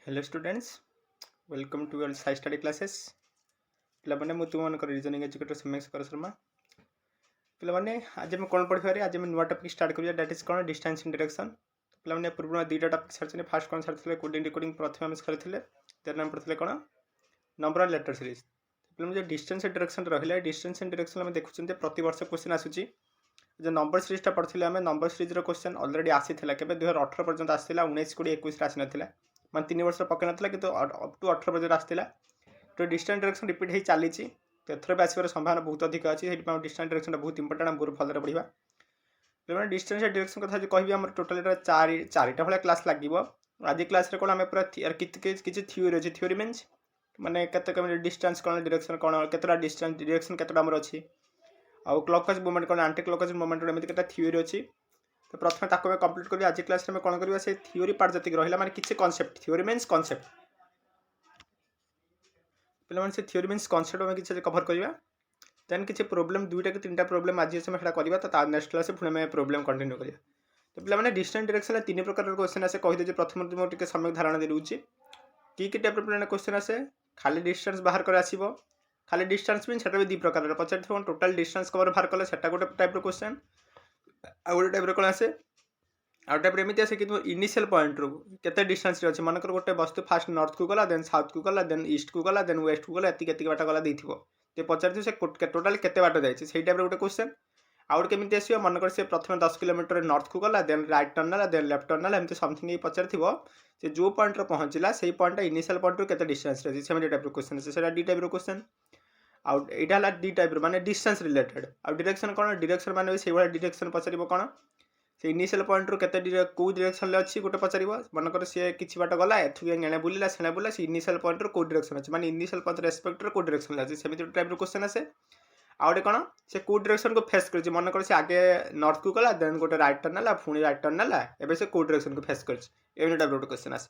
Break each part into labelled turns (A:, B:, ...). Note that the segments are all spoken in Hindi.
A: Hello students, welcome to your Sai study classes. पिलाने मुझे तुमको रीजनिंग एजुकेटर सोमेश्वर शर्मा। पिलाने आज आम कौन पढ़ी आज आम नुआ टपिक स्टार्ट करिया दैट इज कौन डिस्टेंस इंटरेक्शन। पिलाने पूर्व दुईटा टपिक सारी फास्ट कौन सारी कोडिंग डिकोडिंग प्रथम आम सारी देन आम पढ़ते कौन नंबर एंड लेटर सीरीज। पिलाने जो डिस्टेंस इंटरेक्शन रहा डिस्टेंस इंटरेक्शन आम देखुं प्रति वर्ष क्वेश्चन आसूँ। जो नंबर सीरीजटा पढ़ते आम नंबर सीरीज क्वेश्चन अलरेडी आसी के 2018 पर्यटन आसाला 19 20 21 आसी ना मैं 3 वर्ष पकई ना कि अप टू 18 पर्यटन आसाला। तो डिस्टेंस डायरेक्शन रिपीट हो चली तो एथर भी आसवर संभावना बहुत अधिक अच्छी से डिस्टेंस डायरेक्शन बहुत इंपोर्टेंट आम बहुत भलि पढ़ा। जो डिस्टेंस डायरेक्शन कथा कह आम टोटाल चारिटा भाया क्लास लगे। आज क्लास कौन आम पूरा किसी थ्योरी अच्छी थ्योरी मीन्स माने केते डिस्टेंस कौन डायरेक्शन कौन केतटा डिस्टेंस डायरेक्शन केतटा आमर अच्छी आउ क्लॉकवाइज मूवमेंट कौन आंटी क्लॉकवाइज मूवमेंट एमती केटा थ्योरी अच्छी। तो प्रथम ताको मैं कंप्लीट करी आज क्लास में कौन करवा से थ्योरी पार्ट जति रहा माने किसी कॉन्सेप्ट थ्योरी मीन्स कॉन्सेप्ट पे से थ्योरी मीन्स कॉन्सेप्ट में किसी कवर करवा। देन किसी प्रोब्लेम दुईटा कि तीन प्रोब्लेम आज करवा तो नेक्स्ट क्लास पुणी प्रोब्लेम कंटिन्यू करिया। तो पे डिस्टेंस डायरेक्शन तीन प्रकार क्वेश्चन आसे कहीदे प्रथम तुमको समय धारणा दे दूसरी कि टाइप क्वेश्चन आसे खाली डिस्टेंस बाहर कर आसो खाली डिस्टेंस मीन से दी प्रकार पचार टोटाल डिस्टेंस कवर बाहर कले से गोटे टाइप क्वेश्चन आ गोटे टाइप कौन आसे आउ टाइप एमती आसे कि तुम इनिशियल पॉइंट रू केते डिस्टेंस अच्छे मनकर गोटे वस्तु फास्ट नॉर्थ को गला देन साउथ को गला देन ईस्ट को गला देन वेस्ट को गला एति बाट गला देथिबो तो पचार से टोटाल केते बाट जाइए से टाइप गोटे क्वेश्चन आउट केमी आसो मनकर से प्रथम 10 किलोमीटर नॉर्थ को गला देन राइट टर्न ना देन लेफ्ट टर्न ना एमती समथिंग पचार से जो पॉइंट पहुँचला से पॉइंट इनिशियल पॉइंट रू केते डिस्टेंस अच्छे से टाइप क्वेश्चन से डी टाइप क्वेश्चन आउ यहाँ डी टाइप माने डिस्टेंस रिलेटेड आउ डायरेक्शन कौन डायरेक्शन माने से भाई डायरेक्शन पचार कौन से इनिशियल पॉइंट रू केते कौ डायरेक्शन अच्छी गोटे पचार मनकर सी किसी बाट गला एणे बुला से बुला से इनिशियल पॉइंट रू कौ डायरेक्शन अच्छे माने इनिशियल पॉइंट रेस्पेक्ट कौ डायरेक्शन अच्छे से टाइप कौन आसे आउटे कौन से कौ डायरेक्शन को फेस कर मनकर से आगे नॉर्थ को गला देन गोटे राइट टर्न ना पुणी राइट टर्न ना एवं से कौ डायरेक्शन को फेस कर टाइप गोटे क्वेश्चन आसे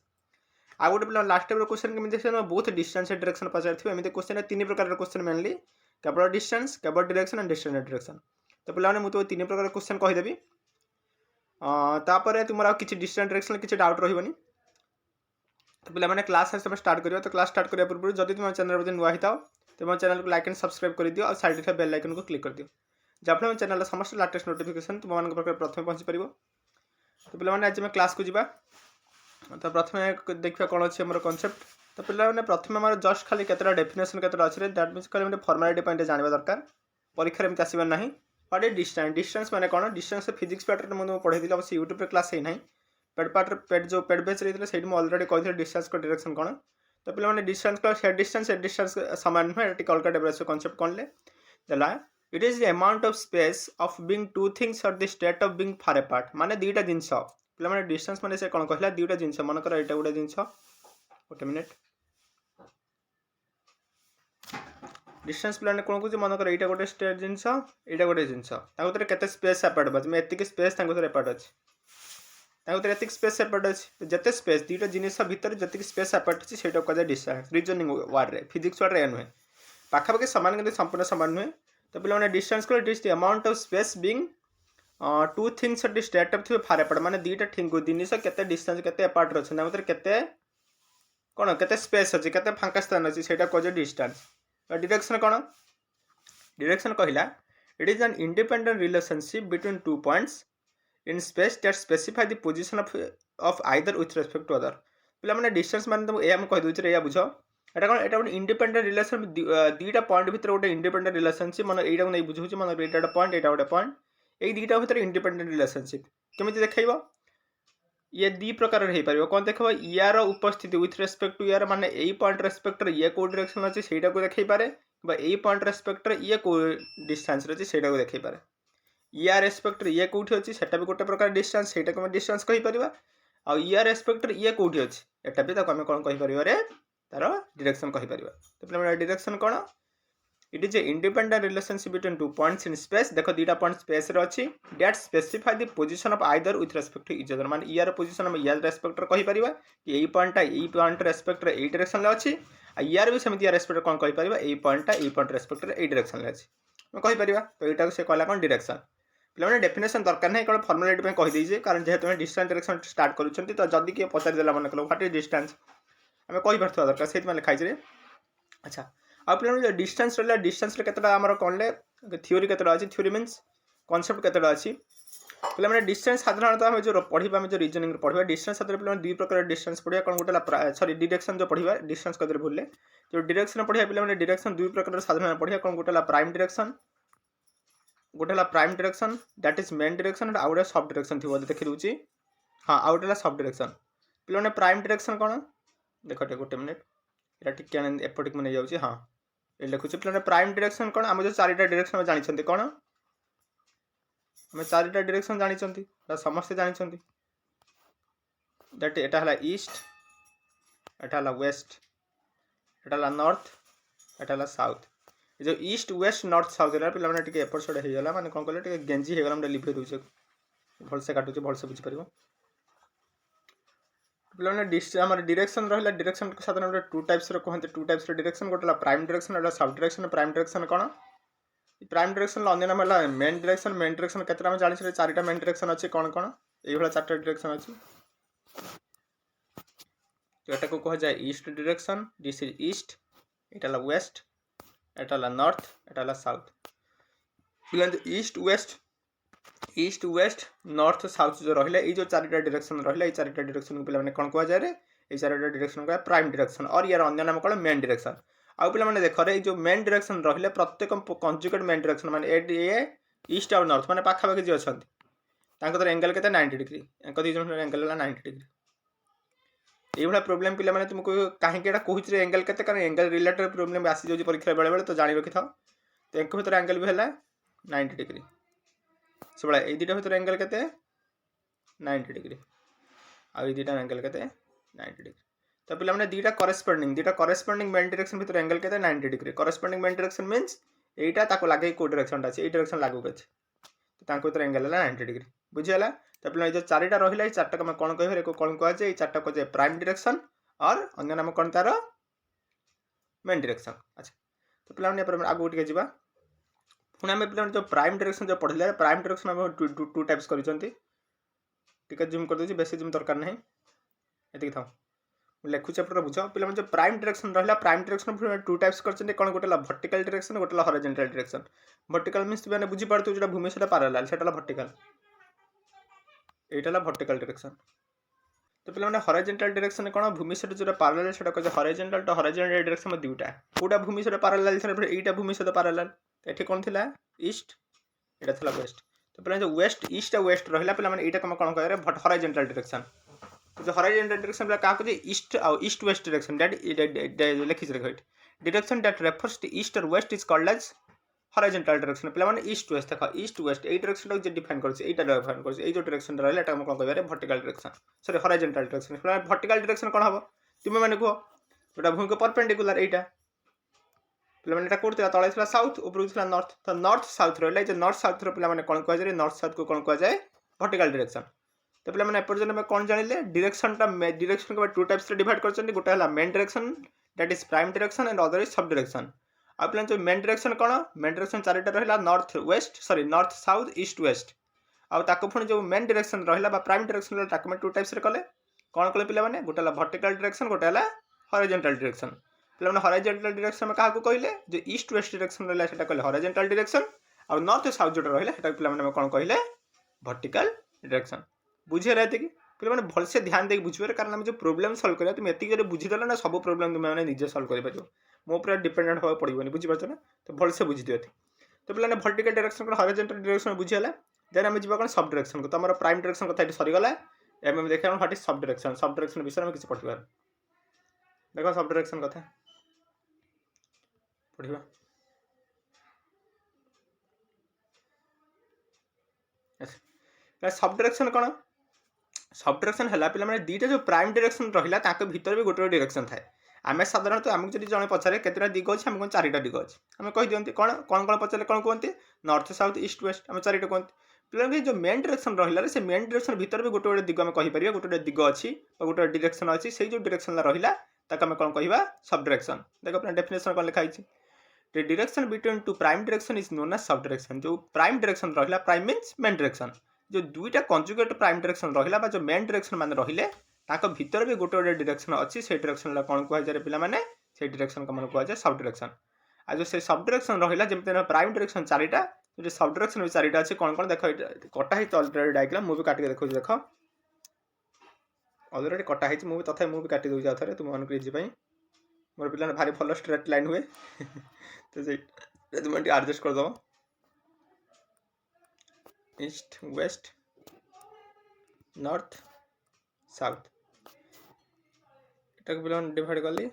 A: आ गोटे पे लास्ट टाइप क्वेश्चन केमी बहुत डिस्टेंस डायरेक्शन पचार एमती क्वेश्चन तीन प्रकार क्वेश्चन मेनली केवल डिस्टेंस केवल डायरेक्शन एंड डिस्टेंस डायरेक्शन। तो पे मुझे तीन प्रकार क्वेश्चन कहीदेवी तापर तुम किसी डिस्टेंस डायरेक्शन किसी डाउट रही। तो पे क्लास स्टार्ट करियो तो क्लास स्टार्ट करने पूर्व जब तुम चैनल नुआ होता तो मो चैनल को लाइक एंड सब्सक्राइब कर दियो और साइड थे बेल आइकन को क्लिक कर दियो जहाँ चैनल समस्त लेटेस्ट नोटिफिकेशन तुम मान प्रथम पहुँची पार। तो पे आज क्लास को जावा तो प्रथम देखा कौन अच्छे मोर कॉन्सेप्ट। तो पे प्रथम आम जस्ट खाली केतटा डेफिनेशन केतटा अच्छे दैट मीन्स खाली फॉर्मालिटी जानवा दरकार परीक्षा में आसबार ना व्हाट इज डिस्टेंस डिस्टेंस माने कौन डिस्टेंस फिजिक्स पैटर्न मुझे पढ़ाई अवश्य यूट्यूब पे क्लास ही पेड पार्ट पेड जो पेड बेच रही है मुझे अलरेडी कही डिस्टेंस को डायरेक्शन कौन। तो पे डिस्टेंस को से डिस्टेंस सामान नुहे अलग टाइप कॉन्सेप्ट कौन देला it is the amount of space of being two things और the state of being far apart माने दुईटा जिनस पे डिस्टेंस माने से कौन कहला दुईटा जिनस मनकर यहाँ गोटे जिनस गोटे मिनिट डिस्टेंस प्लान कौन कौन मनकर यहाँ गोटे स्टेट जिनस यहाँ गोटे जिनस के स्पेस सेपरेट बस एति स्पेस एपट अच्छे एति स्पेस सेपरेट अच्छे जिते स्पेस दुईटा जिनस भितर जी स्पेस सेपरेट अच्छी से कह डिस्टेंस रिजनिंग वार्ड में फिजिक्स वार्ड या नुहे पाखापाखि सामान कि संपूर्ण सामान नुहे। तो पे डिस्टेंस को it is the amount of space being two things at state of far apart माने दुईटा ठीक जिनस के डिस्टेंस के एपार्ट अच्छे के कौन के स्पेस अच्छी के फांका स्थान अच्छी से कह डिस्टेंस। डायरेक्शन कौन डायरेक्शन कहला it is an independent relationship between two points in space that specify the position of either with respect to other. पे डिस्टेंस मान तुमको यह कह दूसरे या बुझ एटा कौन एटा गोटे इंडिपेंडेंट रिलेशन दुईटा पॉइंट भितर गोटे इंडिपेंडेंट रिलेशनशिप मन यहाँ नहीं बुझे मन यहाँ गोटे पॉइंट यहाँ गोटे पॉइंट यही दुईटा भितर इंडिपेंडेंट रिलेशनशिप केमी देखा ये दी प्रकार हो पार कौन देख यार उपस्थिति विथ रेस्पेक्ट टू यार माने यही पॉइंट रेस्पेक्ट ये कौ डायरेक्शन अच्छे से देखे पारे यही पॉइंट रेस्पेक्ट ये कौ डिस्टेंस अच्छे से देखे पारे या रेस्पेक्ट ये कौटी अच्छी से भी गोटे प्रकार डिस्टेंस से डिस्टेंस कहीपर आ या रेस्पेक्ट ये कौटी अच्छी एटा भी आम कौन कहीपर तार डायरेक्शन कहीपर। तो डायरेक्शन कौन it is a independent relationship between two points in space देख दुईटा पॉइंट स्पेस अच्छी that specify the position of either with respect to each other माने यार पोजीशन हम यार रेस्पेक्ट कहीपर कि यही पॉइंट रेस्पेक्ट यही डायरेक्शन अच्छी यार भी सेमती यार रेस्पेक्ट कौन कहीपर यही पॉइंट रेस्पेक्ट यही डायरेक्शन अच्छी कहीपर। तो यहाँ से कहला कौन डायरेक्शन पे डेफिनेशन दरकार नहीं कौन फॉर्मालिटी कहीदे कारण जेहेतु डिस्टेंस डायरेक्शन स्टार्ट करूँ तो जदि किए पचारिदेला मन कल व्हाट इज डिस्टेंस आम कही पार्थ दरकार से लिखाई रे। अच्छा आ पे डिस्टेंस रहा डिस्टेंस केतटा आम कौन थ्योरी केतटा अच्छी थ्योरी मीन्स कनसेप्ट केतटा अच्छी पे मैंने डिस्टेंस साधारणतः आम जो पढ़ा आम जो रिजनिंग पढ़ा डिस्टेंस पे दुई प्रकार डिस्टेंस पढ़ा कौन गोटे सरी डिरेक्शन जो पढ़ा डिस्टेंस कदर भूले जो डिरेक्शन पढ़ा पे डिरेक्शन दुई प्रकार साधारण पढ़ा कौन गोटे प्राइम डिरेक्शन गोटे prime direction that is main direction आउ गोटे सब डिरेक्शन थी देखी दूसरी हाँ आउ गोटे सब डिरेक्शन पे मैंने प्राइम डिरेक्शन कौन देख गोटे मिनिट यहाँ टिके एपटिक नहीं जाऊँगी हाँ ये लिखुच्छे पे प्राइम डिरेक्शन कौन आम जो चारिटा डिरेक्शन जानते कौन आम चारिटा डिरेक्शन जानते समस्ते जानते दैट एटा ईस्ट एटा वेस्ट एटा नॉर्थ एटा साउथ जो ईस्ट वेस्ट नॉर्थ साउथ है पे एपट सेट होगा मैंने कौन कले गेंजी होगा मुझे लिभे दूचे भलसे काटुचे भलसे बुझीपार पे डिरेक्शन रहा डिरेक्शन साधारण टू टाइप्स कहते टू टाइप्स डिरेक्शन गोटे प्राइम डिरेक्शन और सब डिरेक्शन प्राइम डिरेक्शन कौन प्राइम डिरेक्शन अन्य नाम है मेन डिरेक्शन केते आम जानी चारिटा मेन डिरेक्शन अच्छे कौन कौन ये चार्टा डिरेक्शन अच्छी जोटा को कह जाए east direction this is east एटा वेस्ट एटा नॉर्थ एटा south east west north south जो रहा ये जो चारिटा डिरेक्शन रहा चारिटा डिरेक्शन को पे कौन कह जाए ये चारिटा डिरेक्शन कह प्राइम डिरेक्शन और यार अन्य नाम कौन मेन डिरेक्शन आउ पे देख रहे जो मेन डिरेक्शन रहा प्रत्येक कंजुगेट मेन डिरेक्शन माने ए ईस्ट आउ नॉर्थ माने पाखापाखि जी अच्छा एंगल के 90 डिग्री दुजन एंगल है 90 डिग्री ये प्रोब्लेम पे मैंने तुमको कहीं कहूँ एंगल के कारण एंगल रिलेटेड प्रोब्लेम आसी जाऊँगी परीक्षा बेले बेले तो जानी रखि था तो एक भर एंगल भी है 90 डिग्री से भाई ये दुटा भर एंगल के 90 डिग्री आई दुटा एंगल के 90 डिग्री तो पे मैंने दुटा करेस्पॉन्डिंग मेन डायरेक्शन भर एंगल के 90 degree corresponding main direction means यहीटा लगे कौ डायरेक्शन अच्छे ये डायरेक्शन लागू अच्छे तो भर एंगल है 90 डिग्री बुझीगला तो पे जो चारिटा रहा चार्टा को कौन कह कौन कह जाए चार्टा कह जाए प्राइम डायरेक्शन और अन्य नाम कौन तार मेन डायरेक्शन। अच्छा तो पे आगे टे जा पुणी आम पे जो प्राइम डायरेक्शन जो पढ़ले प्राइम डायरेक्शन आम टू टाइप्स कर जूम कर दूसरी बेस जूम दरकार ना ये था लिखुचे एपटे बुझ पे जो प्राइम डायरेक्शन रहा प्राइम डायरेक्शन टू टाइप्स कर कौन गोटे वर्टिकल डायरेक्शन गोटे हॉरिजॉन्टल डायरेक्शन वर्टिकल मीन्स मैंने बुझीपार जो भूमि सहित पैरेलल से वर्टिकल यहाँ वर्टिकल डायरेक्शन तो पे हॉरिजॉन्टल डायरेक्शन कौन भूमि सहित जो पैरेलल से कहे हॉरिजॉन्टल तो हॉरिजॉन्टल डायरेक्शन दुईटा कौटा भूमि सहित पैरेलल यहाँ भूमि सहित पैरेलल ये कौन थी ईस्ट यहाँ था वेस्ट तो पे जो वेस्ट ईस्ट वेस्ट रहा पे यहाँ कौन कह हॉरिजॉन्टल डायरेक्शन तो जो हॉरिजॉन्टल डायरेक्शन क्या कहते ईस्ट आउ ईस्ट वेस्ट डायरेक्शन दैट लिखी direction that refers to east और west is called as horizontal direction पे ईस्ट वेस्ट देख ईस्ट वेस्ट ये डायरेक्शन को डिफाइन कर जो डायरेक्शन रहा है कौन कह vertical direction sorry horizontal direction vertical direction कौन हम तुम्हें मैंने कह जोटा भूमि को परपेंडिकुलर यहाँ पे मैंने कौट तले था साउथ ऊपर था नॉर्थ तो नॉर्थ साउथ रहा जो नॉर्थ साउथ पे कौन कह जाए नॉर्थ साउथ को कौन कह जाए वर्टिकल डायरेक्शन तो पे मैंने एपर्यंत कौन जानिले डायरेक्शन को टू टाइप्स डिवाइड कर गोटे है main direction that is prime direction and other is sub direction आप पे जो मेन डायरेक्शन कौन मेन डायरेक्शन चारिटा रहा north west sorry north south east west आउ पुणी जो मेन डायरेक्शन रहा प्राइम डायरेक्शन रहा टू टाइप्स कले कौन कले पे गोटे वर्टिकल डायरेक्शन गोटे है हॉरिजॉन्टल डायरेक्शन पे हॉरिजॉन्टल डायरेक्शन में क्या कहले जो ईस्ट वेस्ट डायरेक्शन रहा है कहले हॉरिजॉन्टल डायरेक्शन और नॉर्थ साउथ जो रहा है पे कौन कहले वर्टिकल डायरेक्शन बुझे रहे कि पे भलसे ध्यान देकर बुझे कारण जो प्रोब्लेम सल्व करा तुम एति बुझीदेल ना सब प्रोब्लेम तुम्हें निजे सल्व कर मो पूरा डिपेंडेंट होगा पड़ोनी बुझीपार ना तो भलसे बुझी दियो तो पे वर्टिकल डायरेक्शन को हॉरिजॉन्टल डायरेक्शन बुझीगला देन आम जावा कौन सब डायरेक्शन को तो आम प्राइम डायरेक्शन कथा सरीगला एम देखा व्हाट इज सब डायरेक्शन विषय में किसी पढ़ा देख सब डायरेक्शन कथा पढ़ा सब डायरेक्शन कौन सब डायरेक्शन है पे दुईटा जो प्राइम डायरेक्शन रहा भीतर भी गोटे डायरेक्शन थाए आम साधारणतः आमको जब जन पचारे केतटा दिग अच्छे आम कौन चारिटा दिग अच्छे आम कही दिखते कौन कौन कौन पचारे कौन कहते नॉर्थ साउथ ईस्ट वेस्ट आम चारिटा कहते पे जो मेन डायरेक्शन रहा से मेन डायरेक्शन भीतर भी गोटे गोटे दिग आम कहीपर गोटे दिग अच्छी गोटे डायरेक्शन अच्छी से जो डायरेक्शन रहा आम कौन कह सब डायरेक्शन देख अपना डेफिनेशन कौन लिखाई the direction between two prime direction is known as sub direction जो प्राइम डायरेक्शन रहा प्राइम मीन्स मेन डायरेक्शन जो दुईटा कंजुगेट प्राइम डायरेक्शन रहा जो मेन डायरेक्शन मान रहिले ताको भीतर भी गोटे गोटे डायरेक्शन अच्छी से डायरेक्शन कौन कहुए पे से डायरेक्शन कौन कहुए सब डायरेक्शन आज जो से सब डायरेक्शन रहा जमी प्राइम डायरेक्शन चारिटा जो सब डायरेक्शन भी चारिटा अच्छे कौन कौन देख कटा ही अलरेडी डायग्राम मुझे काटिक देखो देख अलरेडी कटा ही मुझे तथा मुझे काटी दूसरी आउ थे तुम मन इजी मोर पिला भारी भल स्ट्रेट लाइन हुए तो तुम एडजस्ट करदेव ईस्ट वेस्ट नॉर्थ साउथ एटा पिला डिवाइड कली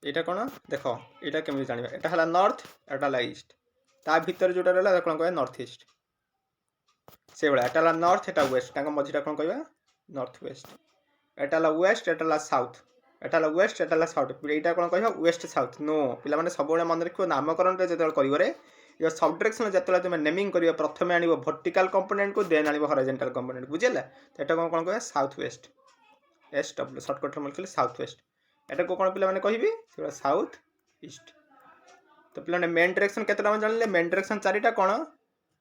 A: यहाँ कौन देख यहाँ केमी जानवा यहाँ है नॉर्थ एटा है ईस्ट ता भीतर जोटा रहा कौन कह नॉर्थ ईस्ट से भाया एटा नॉर्थ एटा वेस्ट मझीटा कौन कह नॉर्थ वेस्ट एटा वेस्ट एटा साउथ एटा वेस्ट एटा साउथ यहाँ कौन कह वेस्ट साउथ नो पे सब मन रख नामकरण जो कर सब डायरेक्शन जो तुम नेमिंग कर प्रथम आण वर्टिकल कंपोनेंट को देन आण हॉरिजॉन्टल कंपोनेंट बुझेगा तो यहाँ कौन कह south west S W shortcut लिखे साउथ वेस्ट एटा को कौन पे कह साउथ ईस्ट तो पे मेन डायरेक्शन के जानले मेन डायरेक्शन चारिटा कौन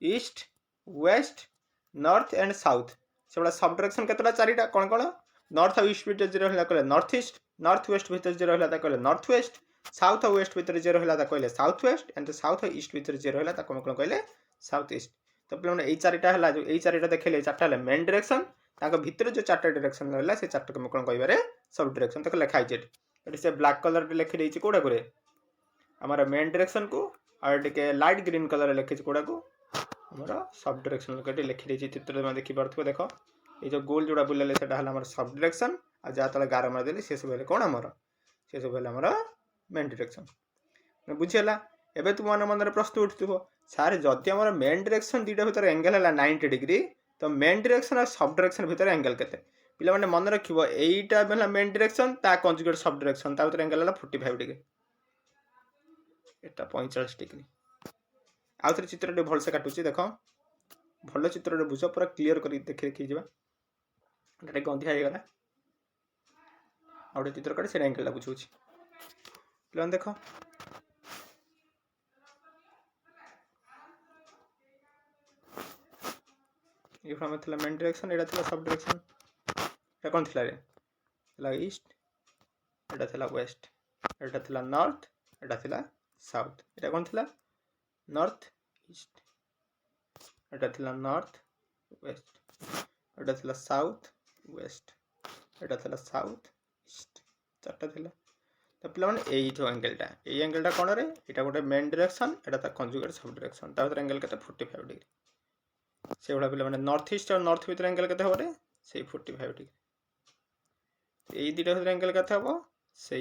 A: east west north and south से सब डायरेक्शन के चारिटा कौन कौन नॉर्थ और ईस्ट भीतर जो रहा कहले नॉर्थ ईस्ट नॉर्थ वेस्ट भीतर जो रहा कहले नॉर्थ वेस्ट साउथ और वेस्ट भीतर जो रहा कहले साउथ वेस्ट एंड साउथ और ईस्ट भीतर जो रहा कौन कौन कहले साउथ ईस्ट तो पे यही चारिटा है जो यही चारिटा देखिए चार्टा है मेन डायरेक्शन भीतर जो चार्टा डायरेक्शन रहा से चार्टा को कौन कह सब डायरेक्शन तक लिखाई से ब्लैक कलर लिखी देती कौटा को आमर मेन डायरेक्शन को आगे लाइट ग्रीन कलर लिखी कौटा को आमर सब डायरेक्शन लिखी देती चित्र में देखिपे देख ये जो गोल जोड़ा बुले से सब डायरेक्शन आ जहाँ तले गार मारदे से सब कौन आमर से सब मेन डायरेक्शन बुझीगला एवं तुम मन प्रश्न उठुव सार जदि आम मेन डायरेक्शन दुईटा भर एंगल है 90 डिग्री तो मेन डायरेक्शन और सब डायरेक्शन भर एंगल के पे मन रखिए यहीटा मेन डायरेक्शन ता कंजुगेट सब डायरेक्शन ता भर एंगल है 45 डिग्री एटा 45 डिग्री आउ थे चित्र भलसे काटुची देख भल चित्र बुझ पूरा क्लीयर कर देखी देखी जा गंधिया हो गला आ गए चित्र काटे से एंगल बुझाऊँ पे देख ये मेन डायरेक्शन यहाँ थी सब डायरेक्शन ये कौन थी ईस्ट यहाँ थी वेस्ट यहाँ थी नॉर्थ यहाँ थी साउथ यहाँ कौन थी नॉर्थ ईस्ट यहाँ थी नॉर्थ वेस्ट यहाँ थी साउथ वेस्ट यहाँ थी साउथ ईस्ट चार्टा थी तो पे यही जो एंगलटा ये एंगलटा कौन रे यहाँ गोटे मेन डायरेक्शन यहाँ कंजुगेट सब डायरेक्शन ता भर एंगल के 45 डिग्री से भाया पे नॉर्थ ईस्ट और नॉर्थ भर एंगल के हे से 45 डिग्री यही दुटा भर एंगल के हम से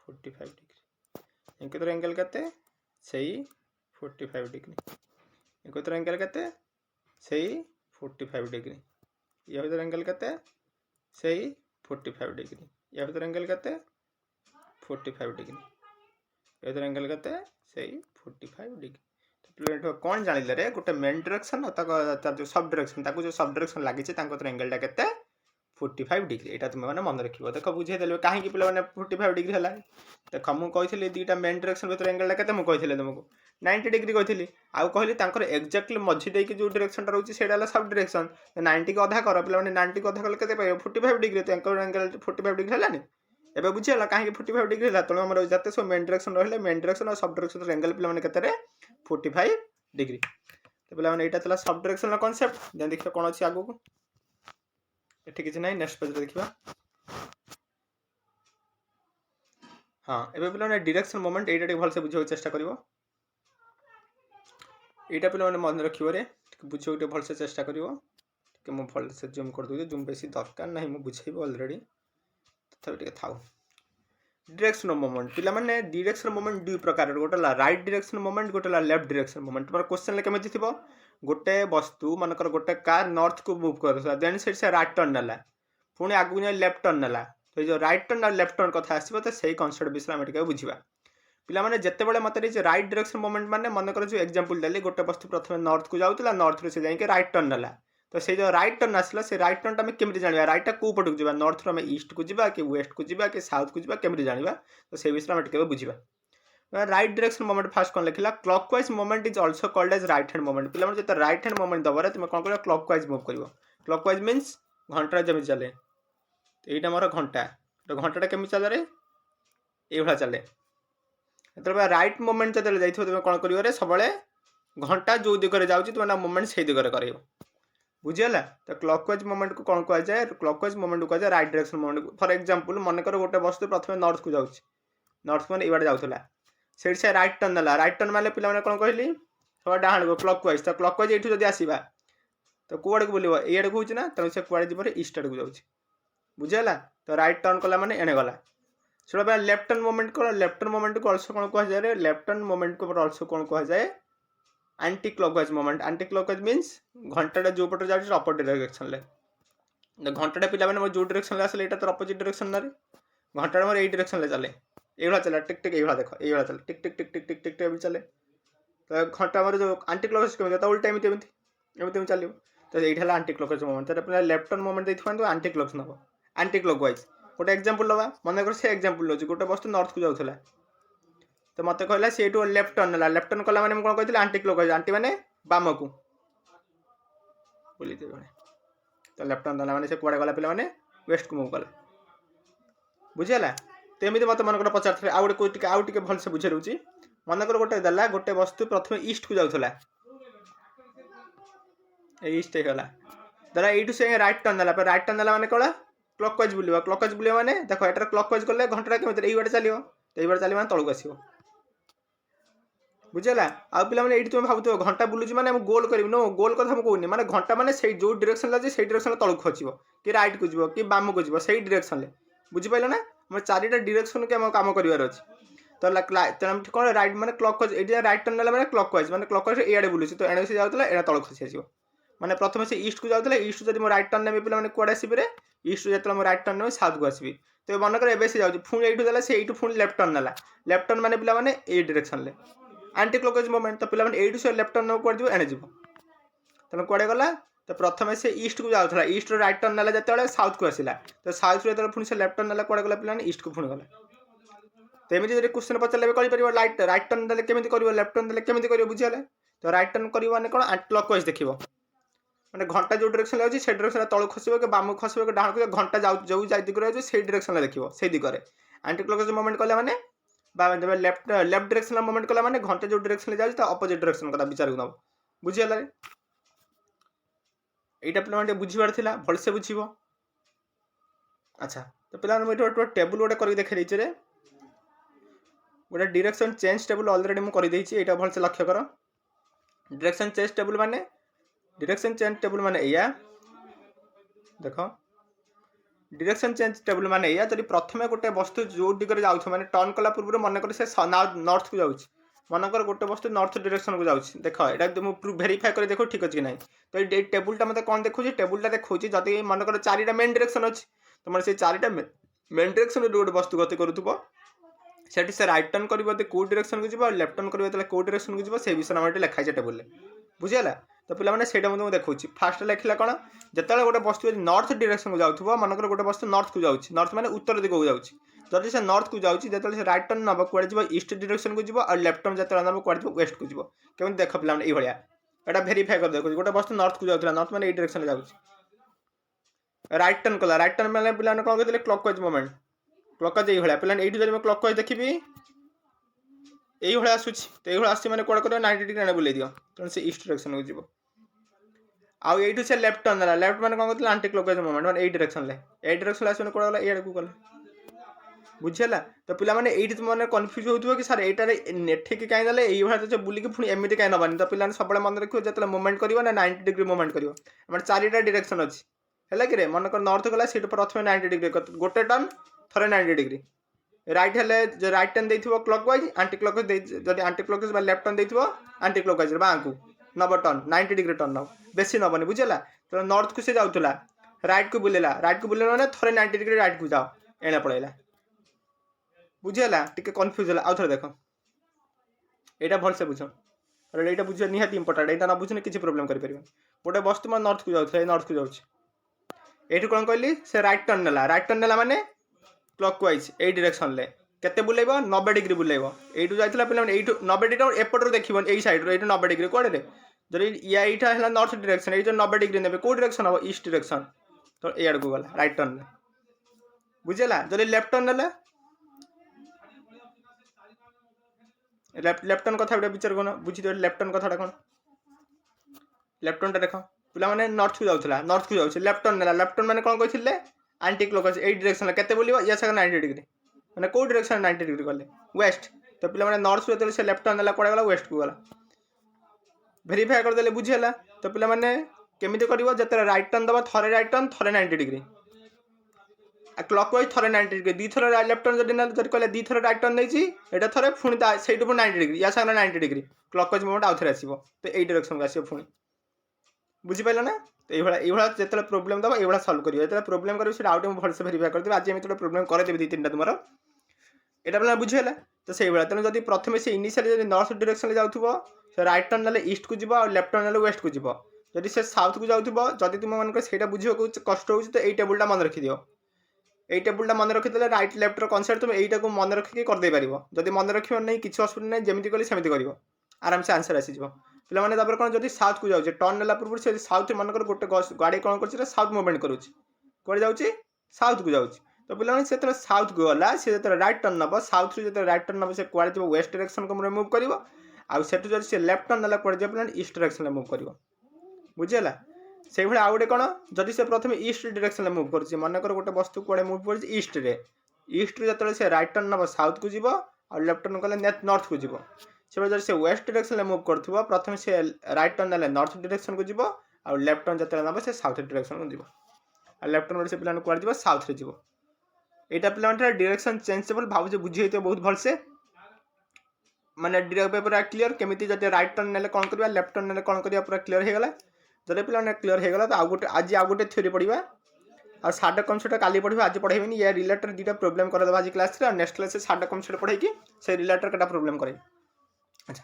A: 45 डिग्री एक एंगल के से 45 डिग्री एक एंगल के से 45 डिग्री या भर एंगल के से 45 डिग्री या भर एंगल के 45 डिग्री या भर एंगल के से 45 डिग्री तो कौन जान रे गोटे मेन डायरेक्शन और जो सब डायरेक्शन जो सब डायरेक्शन लगी एंगलटा के 45 डिग्री यहाँ तुम मैंने मन रखिए देख बुझे कहीं पे 45 डिग्री है देख मुझे दुईटा मेन डायरेक्शन भर एंगलटा के मुझे तुमको 90 डिग्री कही आउ कहली एक्जाक्टली मझी देकी जो डायरेक्शन रोचे से सब डायरेक्शन 90 को अधा कर पे 90 को अधा कले के 45 डिग्री तो एंगल 45 डिग्री है एवं बुझीगला कहीं 45 डिग्री है तेणु आम जाते सब मेन डायरेक्शन रहा मेन डायरेक्शन और सब डायरेक्शन एंगल पे 45 डिग्री तो पे यहाँ सब डायरेक्शन कॉन्सेप्ट देन देखिए कौन अच्छी आगू को ये किसी ना नेक्स्ट पेज देखा हाँ एवं पे डायरेक्शन मोमेंट यहाँ भलसे बुझे चेष्टा कर यहाँ पे मन रखिए बुझे भलसे चेष्टा कर भलसे जूम कर दूसरी जूम बेसी दरकार ना मुझे बुझेबी अलरेडी तथापि था डायरेक्शन मोमेंट पे डायरेक्शन मोमेंट दुई प्रकार गोटे राइट डायरेक्शन मोमेंट गोटे लेफ्ट डायरेक्शन मोमेंट तुम क्वेश्चन केमी थी गोटे वस्तु मनकर गोटे कार नॉर्थ को मूव कर देन से राइट टर्न नाला पुणी आगू जाए लेफ्ट टर्न नाला तो ये जो राइट टर्न और लेफ्ट टर्न कथा आसो तो सही कनसेप्ट विषय आम टे बुझा पे जितेबाला मत राइट डायरेक्शन मोमेंट मैंने मनकर जो एग्जांपल देली गोटे वस्तु प्रथम नॉर्थ को जाऊला नॉर्थ रू से जाए राइट टर्न नाला तो से जो राइट टर्न आसला से राइट टर्न आम केमी जाना राइटा कौ पटक जावा नॉर्थ रू आम ईस्ट को जा कि वेस्ट को जा कि साउथ को जा केमी जाना तो से विषय आम टे बुझा राइट डायरेक्शन मोमेंट फास्ट कौन लिखला clockwise moment is also called as right hand moment पे जो राइट हैंड मोमेंट दबार तुम कौन कर क्लॉकवाइज मूव कर क्लॉकवाइज मीन्स घंटा जमी चले यहाँ मोर घंटा तो घंटा केमी चल रे ये चले जो रईट मुवमेंट जो जाइए तुम कौन कर सब घंटा जो दिगरे जाऊँगी तुम मुवमेंट से दिगरे कर बुझीगला तो क्लॉकवाइज मुवमेंट को कौन कहुए क्लॉकवाइज मुवमेंट को कहुए right direction movement for example मनकर गोटे वस्तु प्रथम नॉर्थ को जाऊँ नॉर्थ मैंने ये जाऊला से राइट टर्न ना राइट टर्न मारे पे कौन कहली सब डाण को क्लॉकवाइज तो क्लॉकवाइज ये जब आसवा तो कौड़ को बुलवा ये आड़े हूँ ना तेणु से कौड़े जीव ईस्ट आड़ को जाऊँ बुझीगला तो राइट टर्न कला मैंने एणे गला से लेफ्ट टर्न मुवमेंट कौन लेफ्ट टर्न मुवमेंट को अल्सो कौन कहुए लेफ्ट टर्न मुवमेंट को अल्सो कौन कहुए anticlockwise movement anticlockwise means घंटा जो पटे जाए अपोजिट डायरेक्शन ले घंटा पिला मैंने जो डायरेक्शन आसे यहाँ तो अपोजिट डायरेक्शन ना घंटा मोर यही डायरेक्शन चले ये चले टिक टिक ये देख ये चले टिक टिक टिक टिक टिक टिक टिक चले तो घंटा मोर जो आंटी क्लॉकवाइज केमी तो उल्टा एमती चलो तो ये आंटी क्लॉकवाइज मुवमेंट तो पे लेफ्ट टर्न मुवमेंट देखते तो आंटी क्लॉक नब आंटी क्लॉकवाइज गोटे एग्जांपल लगा मन कर से एग्जांपल नौ गोटे वस्तु नॉर्थ को जाऊला तो मत कहला से लेफ्ट टर्न है लेफ्ट टर्न कला मैंने कौन कहती आंटी क्लॉकवाइज आंटी मैंने बाम को बोली तो लेफ्ट टर्न मैंने से कड़े गला पे मैंने वेस्ट को मूव कला बुझीगला तो एमती मत मन पचार आउ गोटे आउ टे भलसे बुझे रोचे मनकर गोटे देला गोटे वस्तु प्रथम ईस्ट को जाऊला ईस्ट होगा दादा यू से राइट टर्न देला राइट टर्न देला मैंने कौन क्लॉकवाइज बुलवा क्लॉकवाइज बुलवा मैंने देख यहाँ क्लॉकवाइज कले घंटा केमी ये चलो तो ये चलो मैंने तौक आसो बुझीगला आउ पे ये तुम भाव घंटा बुलूची मैंने गोल कर नो गोल कथा कहूनी मैंने घंटा मैंने से जो डायरेक्शन लगे से डायरेक्शन तौक खचब कि रईट को जीव कि बाम को जीव से डायरेक्शन बुझीपाल ना मैं चारिटा डायरेक्शन के कम कर अच्छे तो कौन रईट मैंने क्लॉकवाइज ये रईट टर्न मैंने क्लॉकवाइज मैंने क्लॉकवाइज ये बुलूँ तो एणे से जाऊला एड़ा तौक खसी आसो मैंने प्रथम से ईस्ट को जाऊला ईस्ट जब मैं रईट टर्न नेबी पे मैंने कौड़े आसबे ईस्ट जो मैं रईट टर्न नेबी साउथ को आसबी तो मन कर एवं से जाऊँ पुणी ये देला से पुणी लेफ्ट टर्न नाला लेफ्ट टर्न मैंने पे ये डायरेक्शन आंटी क्लॉकवाइज मुवमेंट तो पे ये से लेफ्ट टर्न कौन जीव एणे जीव तेना कौड़े गला तो प्रथम से ईस्ट को जाऊला ईस्ट रईट टर्न नाला जो साउथ को आसला तो साउथ जो पुणी से लेफ्ट टर्न नाला कौड़े गला पे ईस्ट को पुणी गला तो एमती जो क्वेश्चन पचारे कर राइट राइट टर्न देले केमी कर लेफ्ट टर्न देले केमी कर बुझीगले तो राइट टर्न कर कौन क्लॉकवाइज देखिए मैंने घंटा जो डायरेक्शन लगे से डायरेक्शन तौक खसब कि बाम खसब कि डाण को घंटा जो दिगरे जाऊँ से डायरेक्शन देखिए से दिगरे आंटी क्लॉकवाइज मुवमेंट कले मैंने लेफ्ट लेफ्ट डायरेक्शन मुवमेंट कला मैंने घंटा जो डायरेक्शन जाऊँ तो अपोजिट डायरेक्शन कथा विचार को नब बुझीगला यहाँ पे बुझीबार था भलसे बुझीब अच्छा तो पे टेबुल गोटे कर देखे रे गोटे डायरेक्शन चेंज टेबुल ऑलरेडी मुझे यहाँ भलसे लक्ष्य कर डायरेक्शन चेंज टेबुल माने डायरेक्शन चेंज टेबुल माने या देख डायरेक्शन चेंज टेबुल माने या जब प्रथम गोटे वस्तु जो दिगरे जाऊँ मैंने टर्न कला पूर्व मनकर से नॉर्थ को जाऊँ मनकर गोटे वस्तु नॉर्थ डायरेक्शन को जाऊँ देख ये भेरीफाई कर देखो ठीक अच्छे कि ना तो ये टेबुलटा मतलब कौन देखो टेबुलटा देखो जब मनकर चारिटा मेन डायरेक्शन अच्छी तो मैंने से चारिटा मेन डायरेक्शन गोटे वस्तु गति करूँ से राइट टर्न कर कौ डायरेक्शन को जीव लेफ्ट टर्न कर कौ डायरेक्शन को जीव से विषय नाम लिखाई टेबुल बुझीगला तो पे से मुझे देखा फास्ट लिखला कौन जिते गोटे वस्तु नॉर्थ डायरेक्शन को जाऊँ मनकर गोटे वस्तु नॉर्थ को जाऊँ नॉर्थ मैंने उत्तर दिग को जाऊँ जब से नॉर्थ को जाऊँ जो राइट टर्न नब कौड़े जीव ईस्ट डायरेक्शन को जीव और लेफ्ट टर्न जो नब कौड़े जीव वेस्ट को जीव केमी देख पे ये यहाँ भेरीफाई कर देखो गोटे वस्तु नॉर्थ को जाऊँ नॉर्थ मैंने ये डायरेक्शन जाऊँ राइट टर्न कला राइट टर्न मैंने पे कौन कहते क्लॉकवाइज मुवमेंट क्लॉकवाइज ये पे ये जब क्लॉकवाइज देखी ये आसूची तो ये आस कौन कर 90 डिग्री बुले दियो तेणु से ईस्ट डायरेक्शन को जीव आउ ये से लेफ्ट टर्न देला लेफ्ट मैंने कौन कहते आंटी क्लॉकवाइज मुवमेंट मैंने ये डायरेक्शन ये डायरेक्शन आस कौन गला ये गला बुझीगला तो पे ये मैंने कन्फ्यूज हो कि सर ये ठीक कहीं देले ये बुलिकी पुणी एमती कहीं नबानी तो पे सब मन रखिए जो मुवमेंट कर 90 डिग्री मुवमेंट कर चारिटा डायरेक्शन अच्छी है कि मनकर नॉर्थ गला सीट प्रथम 90 डिग्री गोटे टर्न थे 90 डिग्री राइट हेल्ले जो राइट टर्न देखो क्लॉकवाइज आंटी क्लॉकवाइज जब आंटी क्लॉकवाइज लेफ्ट टर्न देखो आंटी क्लॉकवाइज बाँ को नब टर्न 90 डिग्री टर्न नब बेसी नबनी बुझीगला तो नॉर्थ को से जाऊला राइट को बुलेला मैंने थे 90 डिग्री राइट को जाओ एणे पड़ेगा बुझीगला टिके कन्फ्यूज है आउ थे देख यहाँ भलसे बुझ और यहाँ बुझे निहाती इंपोर्टेंट यहाँ न बुझे किसी प्रोब्लेम कर गोटे वस्तु मैं नॉर्थ को जाऊँ नॉर्थ को जाऊँ ये कौन कहली से राइट टर्न नेला माने क्लॉकवाइज ये डायरेक्शन ले केते बुलेब 90 डिग्री बुलेब यू जाइला पे 90 डिग्री एपटर देखिए यही सैड्रे ये 90 डिग्री कौड़े जदि यहाँ है नॉर्थ डायरेक्शन ये जो 90 डिग्री ने कौ डायरेक्शन हम ईस्ट डायरेक्शन तो ये को गला राइट टर्न बुझेगा जदि लेफ्ट टर्न ना लेफ्ट टर्न कथा विचार कौन बुझी लेफ्ट टर्न कथा कौन लेफ्ट टर्न देख पिला माने नॉर्थ को जाऊला नॉर्थ को जाऊँ लेफ्ट टर्न लेफ्ट टर्न मैंने कौन कहते आंटी क्लॉकवाइज ये डायरेक्शन केते बोलियो या सके 90 डिग्री मैंने कौ डायरेक्शन 90 डिग्री गले वेस्ट तो पिला माने नॉर्थ को से लेफ्ट टर्न कुआडे गला वेस्ट को गला भेरीफाए करदे बुझीगला तो पिला माने केमिति करिवो जते राइट टर्न दबा थरे राइट टर्न थरे 90 डिग्री क्लॉकवाइज थरे 90 डिग्री दी थरे लेफ्ट टर्न जदि ना जदि कहले दी थरे राइट टर्न देछि एटा थरे पुणी सेइटु 90 डिग्री या सके 90 डिग्री क्लॉकवाइज मूवमेंट आउ थरे आसीबो तो एई डायरेक्शन को आसीबो पुणी बुझी पाइल ना तो ये जिते प्रोब्लेम दबा ये सल्व करियो जेते प्रोब्लेम करियो सेटा आउट भलसे भेरीफाई करदेबे आज एमिति प्रोब्लेम करदेबे दी तीनटा तुमरो एटा पिला बुझीगला तो से भाया तेणु जब प्रथम से इनिशियली जब नॉर्थ डायरेक्शन जाऊथबो से राइट टर्न ना ईस्ट को जीव और लेफ्ट टर्न ना वेस्ट को जीव जदि से साउथ को जाऊथबो जदि तुम मानक सेटा बुझियो कष्ट होउछ तो एई टेबुलटा मन रखि दियो एई टेबुलटा मन रखि देले राइट लेफ्ट रो कन्सेप्ट तुम एईटा को मन रखि कर दे परिबो जदि मन रखियो नै किछ असुविधा नै जेमिति कली सेमिति करिवो आराम से आंसर आसी जीवो पिला माने तापर कोन जदि साउथ को जाउछ टर्न नेला पूर्व से साउथ मानकर गोटे गाड़ी कोन करछ साउथ मूवमेंट करूछ कोड जाउछ साउथ को जाउछ तो पिला माने से साउथ को गला से राइट टर्न नब साउथ रू जो राइट टर्न नब से कुआडे जीव वेस्ट डायरेक्शन को मूव करिवो आ सेटु जदि से लेफ्ट टर्न नेला कुआडे जीव ईस्ट डायरेक्शन मूव करिवो बुझिला से भाई आउ गए कौन जदि से प्रथम ईस्ट डायरेक्शन मूव कर मनकर गोटे वस्तु कुआडे मूव कर ईस्ट रे ईस्ट रू जो से राइट टर्न नब साउथ को जीव और लेफ्ट टर्न कले नॉर्थ को जीव से जब से वेस्ट डायरेक्शन मूव कर प्रथम से राइट टर्न ना नॉर्थ डायरेक्शन को जीव और लेफ्ट टर्न जो नब से साउथ डायरेक्शन को जीव और लेफ्ट टर्न से पिला कुआडे जीव साउथ रे जीव एटा पिला डायरेक्शन चेंजेबल भाव बुझे बहुत भलसे माने पेपर क्लीयर केमिति जब राइट टर्न नेले कौन करबा लेफ्ट टर्न नेले कौन करबा पूरा क्लीयर हो गला जदि पिला क्लीयर हो गला तो आज आउ गोटे थ्योरी पढ़ा और सार्ट कन्सेप्ट काली पढ़ा आज पढ़ेबी या रिलेटेड दुटा प्रोब्लेम कर आज क्लास रे और नेक्स्ट क्लास सार्ट कन्सेप्ट पढ़ेकी से रिलेटेड केटा प्रोब्लेम करे अच्छा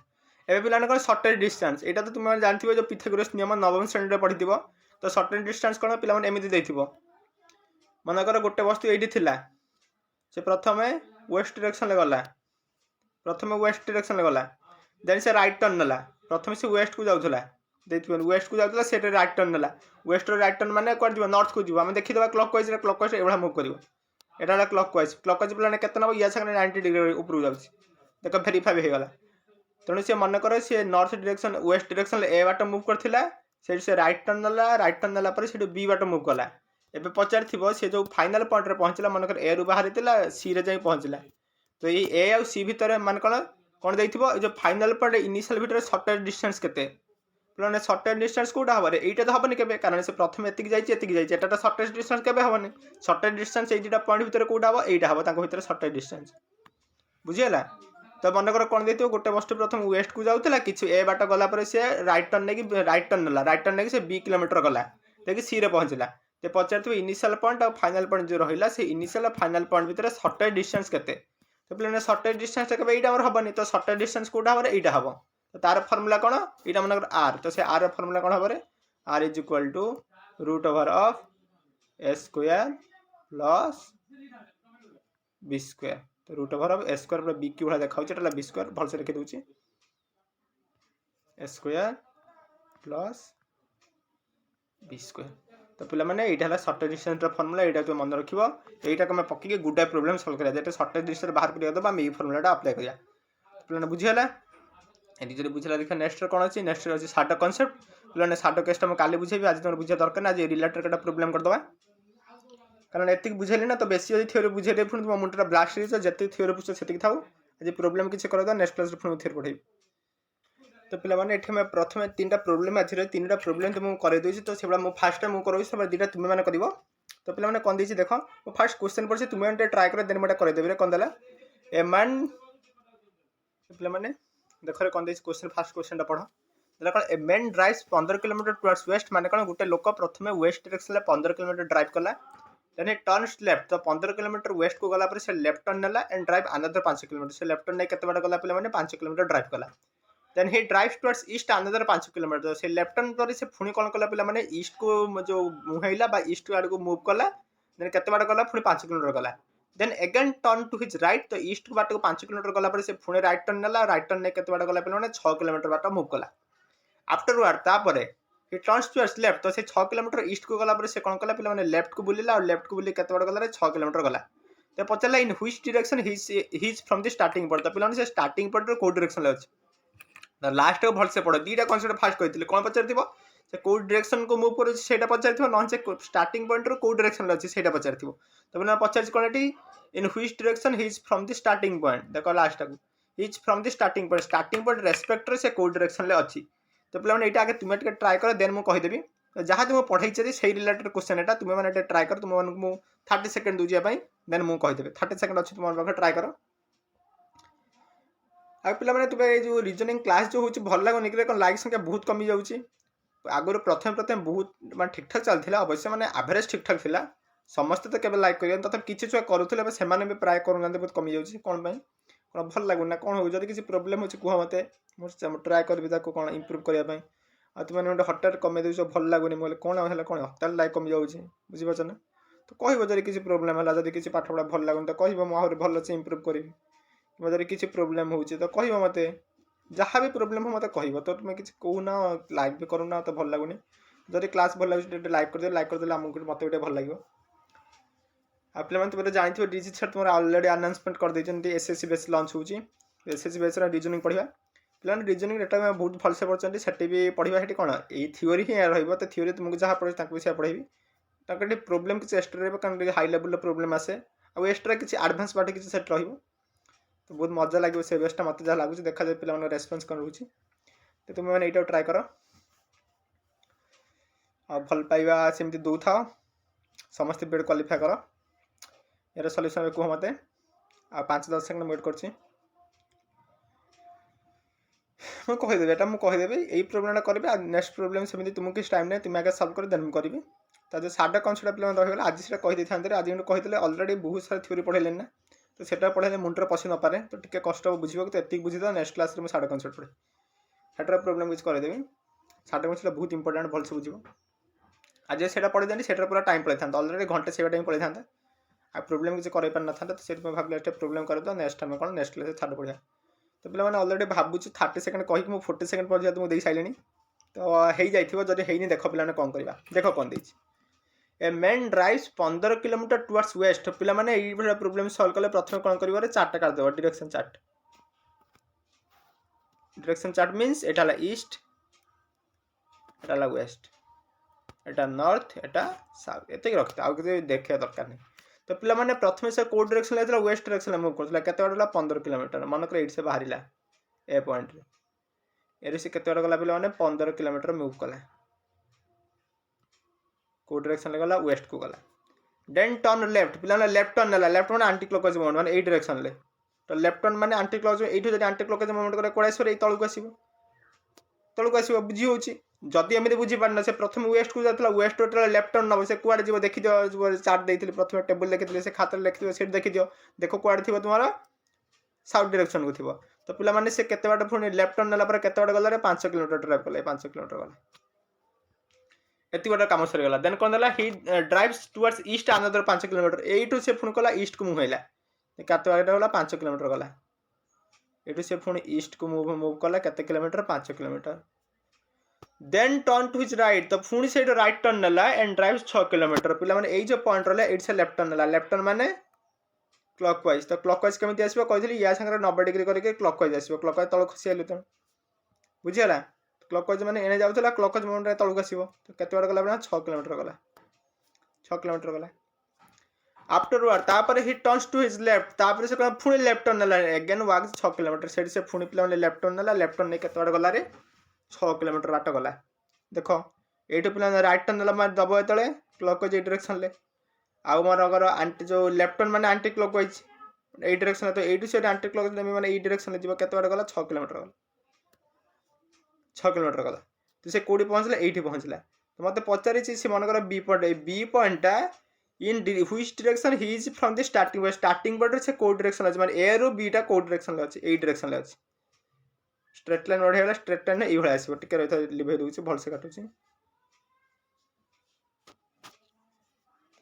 A: एबे पिला शॉर्टेज डिस्टेंस एटा तो तुम जानथिबो जो पिथागोरस नियम नवम श्रेणी रे पढ़िथिबो तो शॉर्टेज डिस्टेंस कोन पिला माने एमिति देथिबो मनकर गोटे वस्तु एठी थिला से प्रथमे वेस्ट डायरेक्शन ले गला प्रथमे वेस्ट डायरेक्शन ले गला देन से राइट टर्न नला प्रथमे से वेस्ट को जाउथला देखिए वेस्ट को जाउथला से राइट टर्न नला वेस्ट रो राइट टर्न माने कोन जीव नॉर्थ को जीव हम देखि देबा क्लॉकवाइज एबा मूव करिवो एटा क्लॉकवाइज प्लान केते नबो या संगे 90 डिग्री ऊपर जाउछ देखो वेरीफाई हो गला तेणु से मन कर से नॉर्थ डायरेक्शन वेस्ट डायरेक्शन ए बाट मूव करथिला से राइट टर्न नला पर से बी बाट मूव कला एबे पचार थिबो से जो फाइनल पॉइंट रे पहुंचला मनकर ए रु बाहर थिला सी रे जाई पहुंचला तो ये ए और सी भीतर मान कौन देथिबो जो फाइनल पॉइंट इनिशियल भीतर शॉर्टेज डिस्टेंस केते प्लान शॉर्टेज डिस्टेंस कोटा हबरे एटा तो हबनी केबे कारण से प्रथम एतिक जाई एटा तो शॉर्टेज डिस्टेंस केबे हबनी शॉर्टेज डिस्टेंस एटा पॉइंट भीतर कोटा हबो एटा हबो ताको भीतर शॉर्टेज डिस्टेंस बुझियला तो मनकर कौन देथिबो गोटे वस्तु प्रथम वेस्ट को जाउतला किछ ए बाट गला पर से राइट टर्न नला से 20 किलोमीटर गला देखि सी रे पहुंचला ते पचारथिबो इनिशियल पॉइंट और फाइनल पॉइंट जो रहिला से इनिशियल और फाइनल पॉइंट भीतर शॉर्टेज डिस्टेंस केते तो प्लेन शॉर्टेज डिस्टेंस केबे एटा हमर हबनी तो शॉर्टेज डिस्टेंस कोटा हबरे एटा हबो तो तार फार्मूला कौन एटा मनकर आर तो से आर फार्मूला कौन हबरे R is equal to root over of A square plus B square तो root over of A square पूरा बी की भाया देखा एटा बी स्क्वायर भलसे लिखि दउची A square plus B square तो पिला माने एटा हला शॉर्टेज डिस्टेंस रा फार्मूला एटा तो मन रखिबो एटा को मैं पक्की गुडा प्रॉब्लम सॉल्व करिया जेटा शॉर्टेज डिस्टेंस बाहर करिया दबा मैं ई फार्मूलाटा अप्लाई करिया पिला बुझी हला एटी जदि बुझला देखा नेक्स्ट कोन अछि नेक्स्ट अछि शाडो कांसेप्ट पिला शाडो केसटा मैं काली बुझेबी आज तुम बुझिया दरकार ना आज रिलेटेड केटा प्रॉब्लम कर दबा कारण एतिक बुझेली ना तो बेसी यदि थ्योरी बुझेले पुन तुम मुंडरा ब्लास्ट रे जते थ्योरी बुझ सेतिक थाउ आज प्रॉब्लम किछ कर द नेक्स्ट क्लास रे पुन थ्योरी पढाई तो पिला माने एठे मैं प्रथमे तीनटा प्रॉब्लम अछि रे तीनटा प्रॉब्लम तुम करे देछि तो सेबडा मो फर्स्ट टाइम करबी सब दिटा तुम माने करिवो तो पिला माने कोन देछि देखो मो फर्स्ट क्वेश्चन पर से तुम माने ट्राई कर देन मटा करे देबी रे कोन देला ए मैन पिला माने देखो रे कोन देछि क्वेश्चन फर्स्ट क्वेश्चन टा पढो देला कोन a man drives 15 kilometre towards west माने कोन गुटे लोक प्रथमे वेस्ट डायरेक्शन ले 15 किलोमीटर ड्राइव कला देन ही टर्न्स लेफ्ट तो 15 किलोमीटर वेस्ट को गला पर से लेफ्ट टर्न नेला एंड ड्राइव अनदर 5 किलोमीटर से लेफ्ट टर्न नै केते बाटा गला पिला माने 5 किलोमीटर ड्राइव कला then he drives towards east another 5 kilometre से लेफ्ट टर्न पर से फुनी कोन कला पिला माने ईस्ट को जो मुहेला बा ईस्ट आड़ को मूव कला देन केते बाटा गला फुनी 5 किलोमीटर गला then again turn to his right तो ईस्ट को बाट को 5 किलोमीटर गला पर से फुनी राइट टर्न नेला राइट टर्न नै केते बाटा गला पिला माने 6 किलोमीटर बाट मूव कला आफ्टरवर्ड तापर he turns towards left तो से 6 किलोमीटर ईस्ट को गला पर से कोन कला पिला माने लेफ्ट को बुलिला और लेफ्ट को बुली केते बड़ गला रे 6 किलोमीटर गला तो पचला in which direction he is from the starting point तो पिला से स्टार्टिंग पॉइंट रो को डायरेक्शन ले अछि लास्ट को भल से पड़ दीटा कॉन्सेप्ट फास्ट कहितले कोन पचारथिबो से को डायरेक्शन को मूव करू सेटा पचारथिबो नन से स्टार्टिंग पॉइंट रो को डायरेक्शन ले अछि सेटा पचारथिबो तो बिना पचार कोनटी in which direction he is from the starting point देखो लास्ट को is from the starting point respect रे से को डायरेक्शन ले अछि तो पे मैंने आगे तुम्हें ट्राए कर देन मुझे कहीदेवी जहाँ तुम पढ़ाई से रिलेटेड क्वेश्चन यहाँ तुम्हें मैंने ट्राए कर तुम मुझे 30 सेकेंड दूसरी देन मुझे कहीदेवी 30 सेकेंड अच्छी तुम पाखे ट्राए कर आ पे मैंने तुम्हें जो रिजनिंग क्लास जो होची भल लगुनि कि लाइक संख्या बहुत कमी जाऊँगी आगुरी प्रथम बहुत मैं ठीक ठाक चलता अवश्य मैंने एवरेज ठीक ठाक था समस्ते तो केवल लाइक कर तथा किसी छुआ करुले से प्राय करूना बहुत कमी जाऊँगी कौन कौन भल लगुना कौन हो जब किसी प्रोब्लेम हो कह मत ट्राए करी कौन इम्प्रूव करने आ तुम मैंने हठात कमे दे भल लगुनि मुझे कौन है कौन हठात लाइक कमी जाऊँगी बुझीपार ना तो कह जब किसी प्रोब्लेम है जब किसी पाठ पढ़ा भल लगुनि तो कह मुझे भल से इम्प्रूव करी जब किसी प्रोब्लेम हो तो कह मत जहाँ भी प्रोब्लेम हो मत कह तो तुम किसी कहना लाइक भी करूना तो भल लगुनि जब क्लास भल लगे लाइक करदे आमको मत भी भल लगे आप पे जानते डीजी सर तुम अलरेडी अनाउंसमेंट कर देते एसएससी बेस लॉन्च होची एसएससी बेस रिजनिंग पढ़ा पे रिजनिंग डेटा में बहुत भलसे पढ़ते से भी पढ़ा ये कौन ये थ्योरी ही रही तो थ्योरी तुमको जहाँ पढ़े से पढ़ेबी प्रोब्लेम किसी एक्सट्रा रहा कारण हाई लेवल प्रोब्लेम आसे आ एक्सट्रा किसी एडवांस पार्ट किसी सेट रही तो बहुत मजा लगे से बेसटा मत जहाँ लगुच देखा जाए पे रेस्पन्स कौन रोचे तो तुम्हें मैंने यहाँ ट्राए कर भल पाइबा सेमती दौ था समस्त बेड क्वालिफाई कर यार सल्यूशन कह मत आ 5-10 सेकेंड वेट कर कहीदेवी एटा मुझे कहीदेवी यही प्रोब्लेम करी नेक्स्ट प्रोब्लेम सेमती तुमको किसी टाइम नहीं तुम आगे सल्व कर देन करी तो साढ़े कनसेप्ट पे रहीगला आज से कही था आज कही अलरेडी बहुत सारा थ्योरी पढ़ेलें ना तो सेटा पढ़े मुंडे पशि न पारे तो टी कष्ट बुझे तो ये बुझी नेक्स्ट क्लास में साढ़े कनसेप्ट पढ़े सेटार प्रोब्लेम किसी करदेवी साढ़े कनसेप्ट बहुत इंपोर्टेंट भलसे बुझे आज से पढ़े जानी सेटार पूरा टाइम पड़े था अलरेडी घंटे से टाइम पड़े था आ प्रोब्लेम किसी कर पार ना था तो भाव प्रोब्लेम कर दो नेक्स्ट टाइम कौन नेक्स्ट क्लास छाड़ पढ़ा तो पे मैंने अलरेडी भावुँ 30 सेकेंड कहीकि मुझे 40 सेकेंड पर तुमको दे सारे तो हो जाइए जब है देख पे कौन करवा देख कौन दे a man drives 15 kilometre towards west पे मैंने ये प्रोब्लेम सल्व कले प्रथम कौन कर चार्ट काटदेव डायरेक्शन चार्ट मीन्स एटा ईस्ट एटा वेस्ट एटा नॉर्थ एटा साउथ ये रखते आउ कि देखा दरकार नहीं तो पे मैंने प्रथम से कौ डायरेक्शन लेते वेस्ट डायरेक्शन मूव करता केते बार 15 किलोमीटर मनकर ये से बाहर ए पॉइंट ये से केते बार गला पे मैंने 15 किलोमीटर मूव कला कौ डायरेक्शन गला वेस्ट को गला देन टर्न लेफ्ट पे लेफ्ट टर्न ना लेफ्ट मैंने आंटी क्लॉकवाइज मूवमेंट माने ए डायरेक्शन ले तो लेफ्ट टर्न माने आंटी क्लॉकवाइज एठो जदि आंटी क्लॉकवाइज मूवमेंट करे कोड़ा सरे तळको आसीबो बुझी होची जदि एमती बुझी पारना से प्रथम वेस्ट को जाता वेस्ट लेफ्ट टर्न नब से कुआड़े जीव देखी दियो चार्ट देती प्रथम टेबल लिखी से खातर लिखी सीट देखी दियो देख कुआड़े थी तुम्हारा साउथ डायरेक्शन को थी तो पिला माने से केते बाट पुणी लेफ्ट टर्न नाला 5 किलोमीटर ड्राइव कले 5 किलोमीटर गला एति बड़ा काम सरीगला देन कौन देला he drives towards east another 5 kilometre एठू से पुणी कला ईस्ट को मुव हैला केते बाट गला 5 किलोमीटर गला एठू से पुणी ईस्ट को मूव कला केते kilometre 5 kilometre then turn to his right तो पुणी से राइट टर्न नाला एंड ड्राइव्स 6 किलोमीटर पिला माने एई जो पॉइंट रहला एट से लेफ्ट टर्न नाला लेफ्ट टर्न माने क्लॉकवाइज तो क्लॉकवाइज केमिति आसीबो कहितली या संगे 90 डिग्री करके क्लॉकवाइज आसीबो क्लॉकवाइज तळ खसी आलु त बुझियला क्लॉकवाइज माने एने जाउतला क्लॉकवाइज मोमेंट रे तळक आसीबो तो केते बार गला 6 किलोमीटर गला 6 किलोमीटर गला आफ्टरवर्ड तापर he turns to his left तापर से पुणी लेफ्ट टर्न नाला अगेन वाक 6 किलोमीटर सेट से पुणी पिला माने लेफ्ट टर्न नै केते बार गला रे 6 किलोमीटर बाट गला देख ये पे राइट टर्न ना दब ये क्लॉकवाइज ये डायरेक्शन ले आउ मोर अगर आंटी जो लेफ्ट टर्न माने आंटी क्लॉकवाइज ये डायरेक्शन तो ये से आंटी क्लॉकवाइज माने ये डायरेक्शन जीव केते बार गला 6 किलोमीटर गला 6 किलोमीटर गला तो से कोडी पहुंचला एठी पहुंचला तो मते पचारि से मन कर बी पॉइंटा in which direction he is from the starting point से को डायरेक्शन अछि माने ए रो बी टा को डायरेक्शन ले अछि ए डायरेक्शन ले अछि स्ट्रेट लाइन बढ़ेगा स्ट्रेट लाइन ये भाई आसो टिके रही लिभे दूसरी भल से काटुची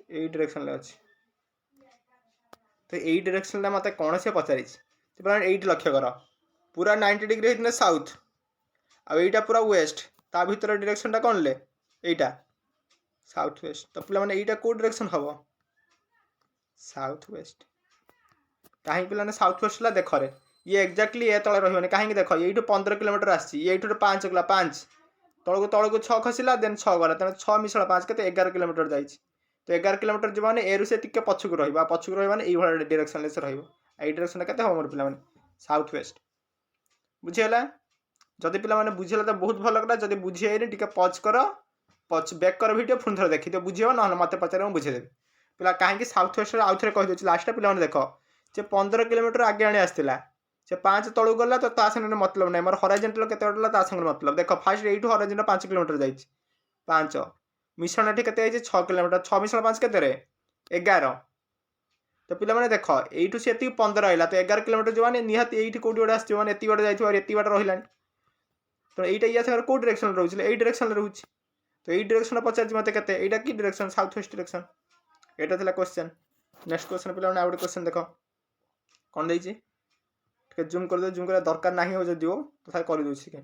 A: यही डायरेक्शन ले अछि तो यही डायरेक्शन ला मते कोन से पचारि तो प्लान 8 लक्ष्य कर पूरा 90 डिग्री हितने साउथ आ एटा पूरा वेस्ट ता भीतर डायरेक्शनटा कौन ले एटा साउथ वेस्ट तो पिला माने एटा को डायरेक्शन हबो साउथ वेस्ट कहीं पिला ने साउथ वेस्ट ला देख रे ये एक्जाक्टली ए तले रहबने कहीं देख एठू 15 किलोमीटर आसी ये एठू 5 गला 5 तळको 6 खसिला देन 6 गला तने 6 मिसळ 5 केते 11 किलोमीटर जाईछ तो 11 किलोमीटर जीव माने एरु से टिके पछुक रहबा माने एई भला डायरेक्शन ले से रहबो एई डायरेक्शन केते हो मोर पिला माने साउथ वेस्ट बुझियला जदि पिला माने बुझियला त बहुत भलो करा जदि बुझियैनी टिके पॉज कर पछ बैक कर वीडियो पुन थोर देखि तो बुझियो न मते पचारे हम बुझे देबी पिला काहे कि साउथ वेस्ट आउ थरे कहि दोछि लास्ट पिला माने देखो जे 15 किलोमीटर आगे आने आस्तिला से 5 तळु गला तो ता संगे मतलब नै मोर हॉरिजॉन्टल केते उडला ता संगे मतलब देखो फास्ट एठू हॉरिजॉन्टल 5 किलोमीटर जाईछ 5 मिश्रण एठी केते आइछ 6 किलोमीटर 6 मिश्रण 5 केते रे 11 तो पिला माने देखो एठू से एती 15 आइला तो 11 किलोमीटर जो माने निहात एठी कोडी ओडा आस्ति माने एती बाटे जाइथो और एती बाटे रहिलानी तो एटा या संगे को डायरेक्शन रहउछ एई डायरेक्शन रहउछ तो एई डायरेक्शन पचार मते केते एटा की डायरेक्शन साउथ वेस्ट डायरेक्शन एटा थला क्वेश्चन नेक्स्ट क्वेश्चन पिला माने आउट क्वेश्चन देखो कोन देइछि जूम कर दो जूम कर दरकार नहीं हो जदियो तो थाय कर दोछि के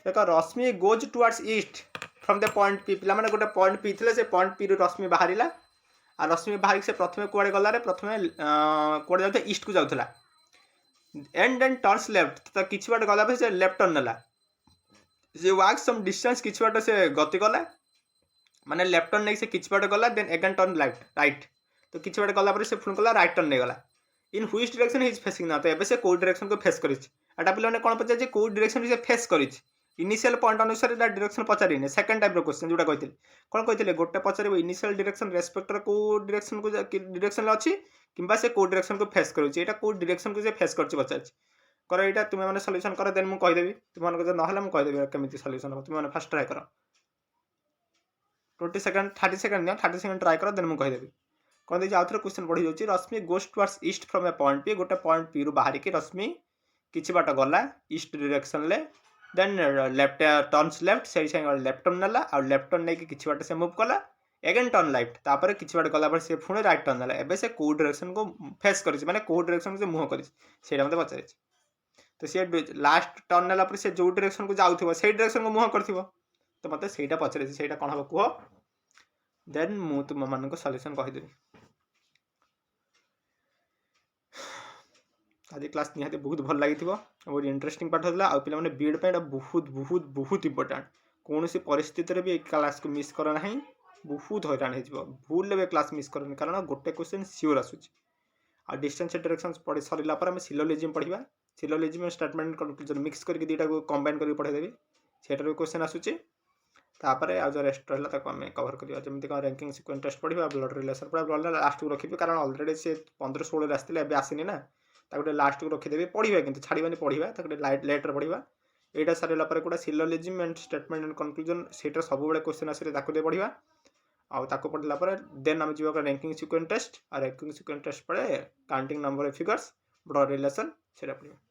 A: देखो Rashmi goes towards east from the point P पिला माने गोटे पॉइंट पी थिले से पॉइंट पी रु रश्मि बाहरिला आ रश्मि बाहरी से प्रथमे कुआडे गला रे प्रथमे कुआडे जाउते ईस्ट को जाउतला एंड देन टर्न्स लेफ्ट तो किछि बाट गला पे से लेफ्ट टर्न नला से वॉक सम डिस्टेंस किछि बाट से गति गला माने लेफ्ट टर्न नै से किछि बाट गला then again turn left right तो किछि बाट गला पर से फुन गला राइट टर्न नै गला इन which direction he is facing ना तो एबे से को डायरेक्शन को फेस करिछ एटा पिला ने कोन पचा जे को डायरेक्शन से फेस करिछ इनिशियल पॉइंट अनुसार एटा डायरेक्शन पचारिने सेकंड टाइप रो क्वेश्चन जोटा कहिथिल कोन कहिथिले गोटे पचारिबो इनिशियल डायरेक्शन रेस्पेक्टर को डायरेक्शन को डायरेक्शन अछि किबा से को डायरेक्शन को फेस करिछ एटा को डायरेक्शन को से फेस करछि पचारिछ कर एटा तुमे माने सॉल्यूशन कर देन मु कहि देबी तुम माने जे नहला मु कहि देबी केमिति सॉल्यूशन तुम माने फास्ट ट्राई करो 20 सेकंड 30 सेकंड ना 30 सेकंड ट्राई करो देन मु कहि देबी कोन दे आउथरे क्वेश्चन पढी जाउची Rashmi goes towards east from a point P गोटे पॉइंट पी रु बाहरी के रश्मि किछि बाट गला ईस्ट डायरेक्शन ले देन लेफ्ट टर्न्स लेफ्ट से लेफ्ट टर्न नला और लेफ्ट टर्न नै कि किछि बाट से मूव कला अगेन टर्न लेफ्ट तापर किछि बाट गला पर से पुणे राइट टर्न नला एबे से को डायरेक्शन को फेस करिछ माने को डायरेक्शन से मुह करिछ सेटा मते पचारिछ तो से लास्ट टर्न नला पर से जो डायरेक्शन को जाउथिबो से डायरेक्शन को मुह करथिबो तो मते सेटा पचारिछ सेटा कोन हबो कुहो देन मु तुम मान को सॉल्यूशन कहि देबी आज क्लास निहाते बहुत भल लगी और इंटरेस्टिंग पाठ होता आ पे बीएड पे बहुत बहुत बहुत इंपोर्टेंट कौन सी परिस्थिति भी क्लास को मिस कर ना बहुत हैरान हो भूल भी क्लास मिस करनी कारण गोटे क्वेश्चन सियोर आसूँ आ डिस्टेंस डायरेक्शन पढ़ी सरला आम सिलोलोजिम पढ़ा सिलोलोजिम स्टेटमेंट कंक्लूजन मिक्स करके दुटा को कंबाइन करके पढ़ाई सेटार भी क्वेश्चन आसूँ तापर आज रेस्ट रहा आम कवर करवा जमी रैंकिंग सिक्वेंस टेस्ट पढ़ा ब्लड रिलेशन पढ़ा ब्लड लास्ट को रखी कारण अलरेडी से 15-16 आसते ए आसनी ना गोटे लास्ट को रखीदेवी पढ़ा कि छाड़बानी पढ़ा गोटे लेटर पढ़ा यहाँ सारा गोटे सिलोलोजिम एंड स्टेटमेंट एंड कंक्लूजन से सब क्वेश्चन आसे पढ़ा आउ पढ़ला देन आम जी रैंकिंग सिक्वेंस टेस्ट और रैंकिंग सिक्वेंस टेस्ट पढ़े counting number of figures blood relation से पढ़ा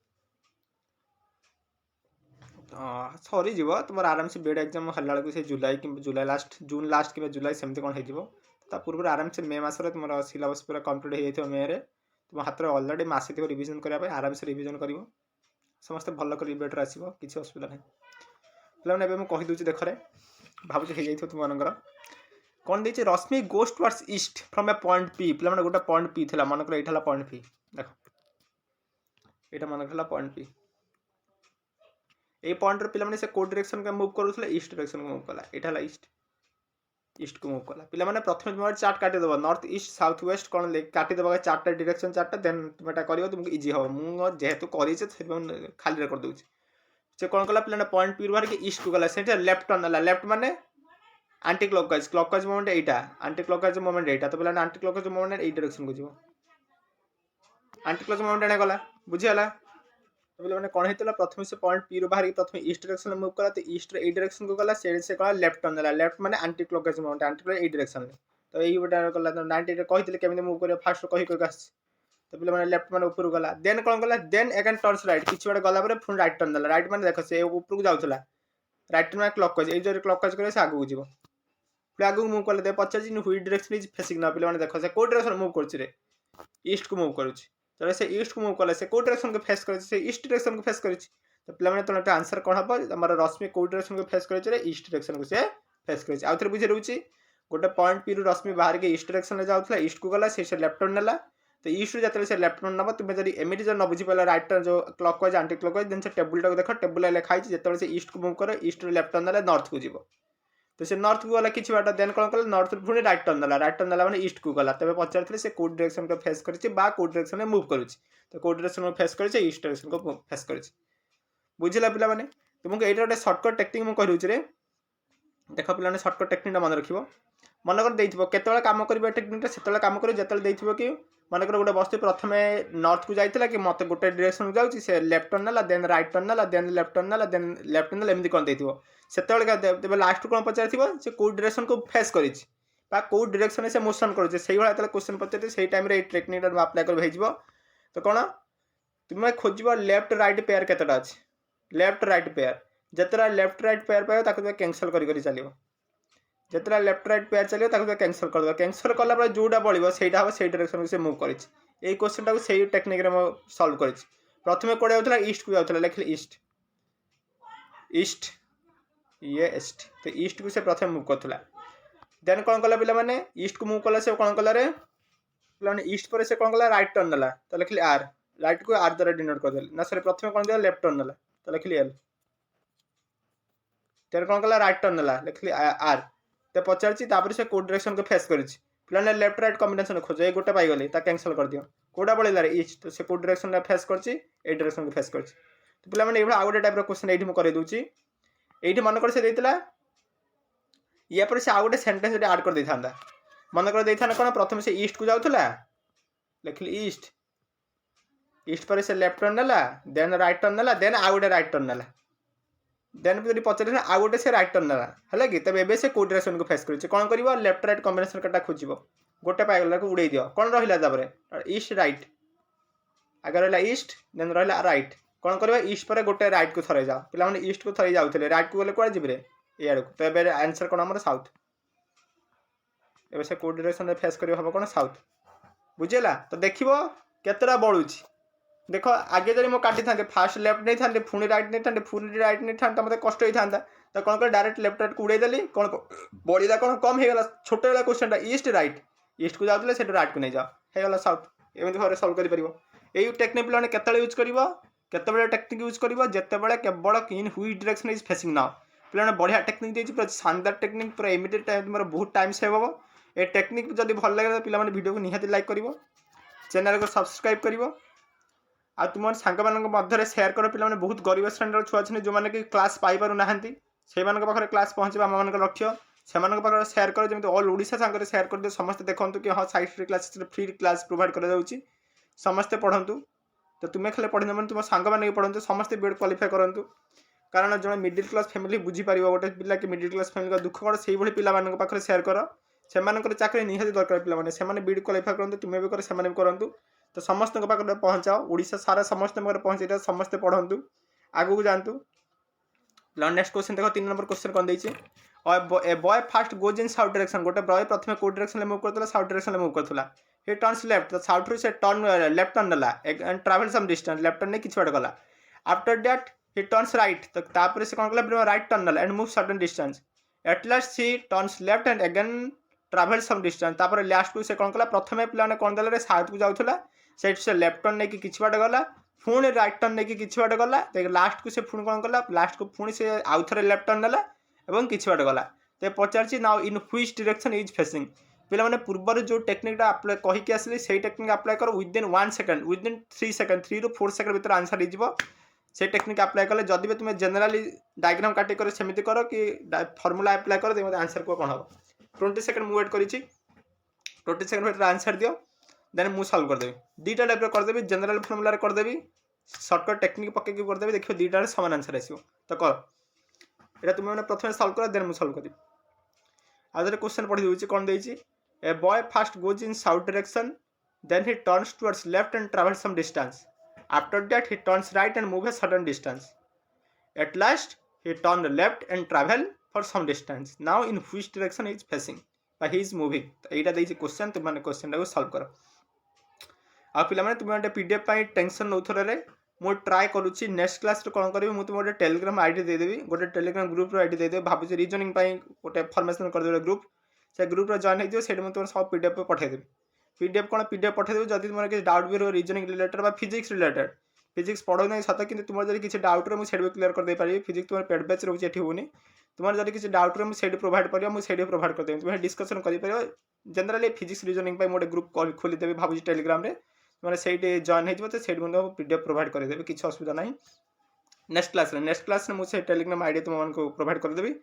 A: सरी जीव तुम आराम से बीएड एग्जाम हल्ला से जुलाई कि जुलाई लास्ट जून लास्ट कि जुलाई सेमती कौन हो पूर्व आराम से मे मसरे तुम सिलेबस पूरा कंप्लीट हो मे तुम हाथ में अलरेडी मसे थी रिविजन करने आराम से रिविजन कर समस्ते भल कर बेटर आसो किसी असुविधा ना पे मुझे कहीदे देख भावुँ हो तुम मनकर कौन देखिए Rashmi goes towards east from a point P पे गोटे पॉइंट पी थी मनकर यहाँ पॉइंट पी देख यहाँ मनकर पॉइंट पी ये पॉइंट पे से को डायरेक्शन को मूव करूँ ईस्ट डायरेक्शन को मूव कला यहाँ ईस्ट ईस्ट को मूव कला पे प्रथम तुम चार्ट काटिदेव नॉर्थ ईस्ट साउथ वेस्ट कौन काटिदेव चार्टा डायरेक्शन चार्टा देन तुम एटा कर तुमको इजी हम मुझे जेहेतु कर खाली कर दूसरी से कौन कला पे पॉइंट पी बाहर के ईस्ट को गला से लेफ्ट टर्न है लेफ्ट माने आंटी क्लॉकवाइज मोमेंट यहाँ आंटी क्लॉकवाइज मोमेंट यहाँ तो पे आंटी क्लॉकवाइज मोमेंट यही डायरेक्शन को जीव आंटी क्लॉकवाइज मोमेंट एने गला बुझीगला पे कौन होता प्रथम से पॉइंट पी बाहर प्रथम ईस्ट डायरेक्शन मूव कला तो ईस्ट ए डायरेक्शन को गला से कला लेफ्ट टर्न है लेफ्ट माने aunty clockwise moment aunty clock direction तो यही गोटे गला 90 कहते केमी मूव कर फास्ट कही तो पे लेफ्ट मैंने ऊपर गला देन कौन कला देन अगेन टर्न्स राइट किसी बार गला पुणी राइट टर्न देला राइट मैंने देख से ऊपर को जाऊला राइट टर्न क्लॉकवाइज ये जो क्लॉकवाइज करे से आगू जीव फिर आगू मूव कले दे पचार व्हिच डायरेक्शन इज फेसिंग ना पे देख से को डायरेक्शन मूव कर ईस्ट को मूव करुच्ची तो से ईस्ट को मूव कले से को डायरेक्शन को फेस कर ईस्ट डायरेक्शन को फेस कर तो पे तुम आंसर कौन हम आम रश्मि कौ डायरेक्शन को फेस कर ईस्ट डायरेक्शन को सी फेस कर आउ थे बुझे रोचे गोटे पॉइंट पी रु रश्मि बाहर के ईस्ट डायरेक्शन में जाऊला ईस्ट को गला से लेफ्ट टर्न नेला तो ईस्ट जो से लेफ्ट टर्न नब तुम्हें जब एमती जो न बुझी पाला राइट टर्न जो clockwise anticlockwise then से टेबुल टाक देख टेबुल लिखाई जो से ईस्ट को मूव कर ईस्ट लेफ्ट टर्न ना नॉर्थ को जीव तो से नॉर्थ को गला किसी बाट देन कौन कला नॉर्थ पुणी राइट टर्न ना मैंने ईस्ट को गला तेज पचार से कौ डायरेक्शन को फेस कर डायरेक्शन में मूव कर तो कौ डायरेक्शन को फेस कर ईस्ट डायरेक्शन को फेस कर बुझला पे तुमको ये गोटे सर्टकट टेक्निक मुझे कहूँ देख पे सर्टकट टेक्निक मन रख मनकर देखो केत कम कर टेक्निक से कम कर जो कि मनकर गोटे वस्तु प्रथम नॉर्थ को जाइए कि मत गोटे डायरेक्शन को जाऊँगी से लेफ्ट टर्न ना देन राइट टर्न ना देन लेफ्ट टर्न ना देन लेफ्ट टर्न एमती कौन देखो से लास्ट कौन पचार से कौ डायरेक्शन को फेस कर कौ डायरेक्शन से मोशन कर क्वेश्चन पचार से टाइम टेक्निक अप्लाई कर भेज तो कौन तुम्हें खोज लेफ्ट राइट पेयर केतटा अच्छे लेफ्ट राइट पेयर जितना लेफ्ट राइट पेयर पाइब ताको कैंसल कर चलो जितना लेफ्ट राइट पेयर चलो कैंसल कर कैंसल कला जोटा बढ़ो से डायरेक्शन से मूव कर क्वेश्चन टाक से टेक्निक सल्व कर प्रथम कौड़े जाऊला ईस्ट को जाऊला लिखले ईस्ट ईस्ट ये ईस्ट तो ईस्ट को से प्रथम मूव करूला देन कौन कला पे मैंने ईस्ट को मूव कला से कौन कला पे ईस्ट पर से कौन कला राइट टर्न ना तो लिखली आर राइट को आर द्वारा डिनोट करदे ना सर प्रथम कौन दिया लेफ्ट टर्न ना तो लिखली एल तेरे कौन कला राइट टर्न ना लिखली आर तो पचार से कौ डायरेक्शन को फेस कर पे लेफ्ट राइट कॉम्बिनेशन खोज ये गोटे पाइगले कैंसल कर दियो कौटा बढ़ेगा ईस्ट तो से कौ डायरेक्शन फेस कर डायरेक्शन को फेस कर तो पे मैंने आउ गोटे टाइप क्वेश्चन ये मुझे करदे ये मनकर से देता या पर से आउ गोटे सेंटेंस आड कर देता मनकर देता कौन प्रथम से ईस्ट को जाऊला लिखली ईस्ट ईस्ट पर से लेफ्ट टर्न ना देन राइट टर्न ना देन आउ गोटे राइट टर्न ना देन जब पचार आउ गोटे से राइट टर्न है कि तब एवं से कौ डायरेक्शन को फेस कर कौन कर लेफ्ट राइट कॉम्बिनेशन कटा खोज गोटे पाइगला को उड़े दियो कौन रहा ईस्ट राइट आगे रहा ईस्ट देन रहा राइट कौन कर ईस्ट पर गोटे राइट को थरे जाओ पे ईस्ट को थरे जाऊे राइट को गले कौन जी ये तो ये आंसर कौन आम साउथ ए से कौ डायरेक्शन फेस कर हम कौन साउथ बुझेगा तो देख केतटा बढ़ुँ देख आगे जब काटी था फास्ट लेफ्ट नहीं था पुणी राइट नहीं था पुणी राइट नहीं था मतलब कष्ट होता तो कौन कर डायरेक्ट लेफ्ट राइट को उड़ेदेली कौन बढ़ला कौन कम होगा छोट वाला क्वेश्चन ईस्ट ईस्ट को जाऊे से राइट को नहीं जाओ होगा साउथ एमती भाव सल्व कर यही टेक्निक पे केत यूज कर टेक्निक यूज कर जिते केवल इन हुई डायरेक्शन इज फेसिंग नाउ पे बढ़िया टेक्निक देती पूरा शानदार टेक्निक पूरा इमिडिएट टाइम बहुत टाइम सेव हम ये टेक्निक जब भल लगे तो पे वीडियो को निहाती लाइक कर चैनल को सब्सक्राइब कर आ तुम सांग मध्य सेयार कर पे बहुत गरीब श्रेणी छुआ अच्छे जो मैंने कि क्लास पाइपर ना से पाखे क्लास पहुँचा आम लक्ष्य से सेयार कर जमी ऑल ओडिशा सांगे सेयार कर दियो समस्ते देखूँ कि हाँ site class free class provide कर समस्ते पढ़ु तो तुम्हें खाली पढ़ी तुम सांग मैंने पढ़ु समस्ते बीएड क्वालिफाई करूँ कारण जो मिडिल क्लास फैमिली बुझीपार गोटे पिला कि मिडिल क्लास फैमिली दुख कौन से पाखे सेयार कर से चाकरी निहाती दरकार पे बीएड क्वालिफाई करूँ तुम्हें भी करूँ तो समस्त पाखे पहुँचाओ ओडिशा सारा समस्त पहुँचे समस्ते पढ़ु आगू को जातु नेक्स्ट क्वेश्चन देख 3 नंबर क्वेश्चन कौन देती a boy first goes in south direction गोटे बॉय प्रथम कौ डायरेक्शन मूव करता साउथ डायरेक्शन मूव करता हे टर्न्स लेफ्ट तो साउथ रू से टर्न लेफ्ट टर्न ना and travel some distance left turn नहीं किसी बाटे गला after that he turns right तो तापर से कौन कला राइट टर्न ना and move certain distance at last he turns left and again travel some distance तापर लास्ट को से कौन कला प्रथम पे कौन देला साउथ को जाऊला से लेफ्ट टर्न नहीं किसी बाटे गला पुणी राइट टर्न नहीं किसी बाटे गला लास्ट को से पुणी कौन कला लास्ट को पुणी से आउ थे लेफ्ट टर्न ना और किसी बाटे गला तो पचार now in which direction is facing पे मैंने पूर्वर जो टेक्निकटा अप्लाई कहीकि आसली से टेक्निक अप्लाई कर विदिन 1 सेकंड विदिन 3 सेकंड 3 ରୁ 4 सेकंड भीतर आंसर हो से टेक्निक अप्लाई कले जदि भी तुम्हें जनरली डायग्राम काटी कर सेमती कर कि फर्मूला अप्लाई कर दे आंसर को कौन हम 20 सेकंड मुझे वेट करी 20 सेकंड भीतर आंसर दियो देन मुझे सल्व करदेवी दुईटा टाइप करदेवी जनरल फर्मूला करदेवी सर्टकट टेक्निक पकईकि करदेवी देखिए दुईटा सामान आंसर आसो तो कर ये तुम्हें प्रथम सल्व कर देन मुझे सल्व करी आउे क्वेश्चन पढ़ी दूसरी कौन देती a boy first goes in south direction then he turns towards left and travel some distance after that he turns right and move a certain distance at last he turn left and travel for some distance now in which direction he is facing he is moving तो यहाँ देखिए क्वेश्चन तुमने क्वेश्चन टाइम सल्व कर आ पे तुम्हें पीडीएफ टेंशन नौ थे मु ट्राए करुच्ची नेक्स्ट क्लास कौन करी मुझे तुम गोटे टेलीग्राम आईडी देदेवी गोटे टेलीग्राम ग्रुप आईडी देदेवी भावुँ रिजनिंग गोटे फॉर्मेशन करदेवे ग्रुप से ग्रुप जॉइन हो तुम सब पीडीएफ पठेदेवी पीडीएफ कौन पीडीएफ पठेदेवी जब तुम किसी डाउट भी रहो reasoning related physics related physics पढ़ो नहीं सत कि तुम जब किसी डाउट रे मुझे क्लियर कर दे पारि फिजिक्स तुम पेड बैच रोचे एठी होनी तुम जब किसी डाउट रे मुझे प्रोवाइड कर मुझे प्रोवाइड कर देवी तुम डिस्कसन कर जनरली फिजिक्स रिजनिंग गोटे ग्रुप खोलीदेवी भावुँ टेलीग्राम रे मैंने से जॉइन हो पीडीएफ प्रोवाइड करदेवी किसी असुविधा ना नेक्स्ट क्लास मुझे टेलीग्राम आईडी तुमको प्रोवाइड करदेवी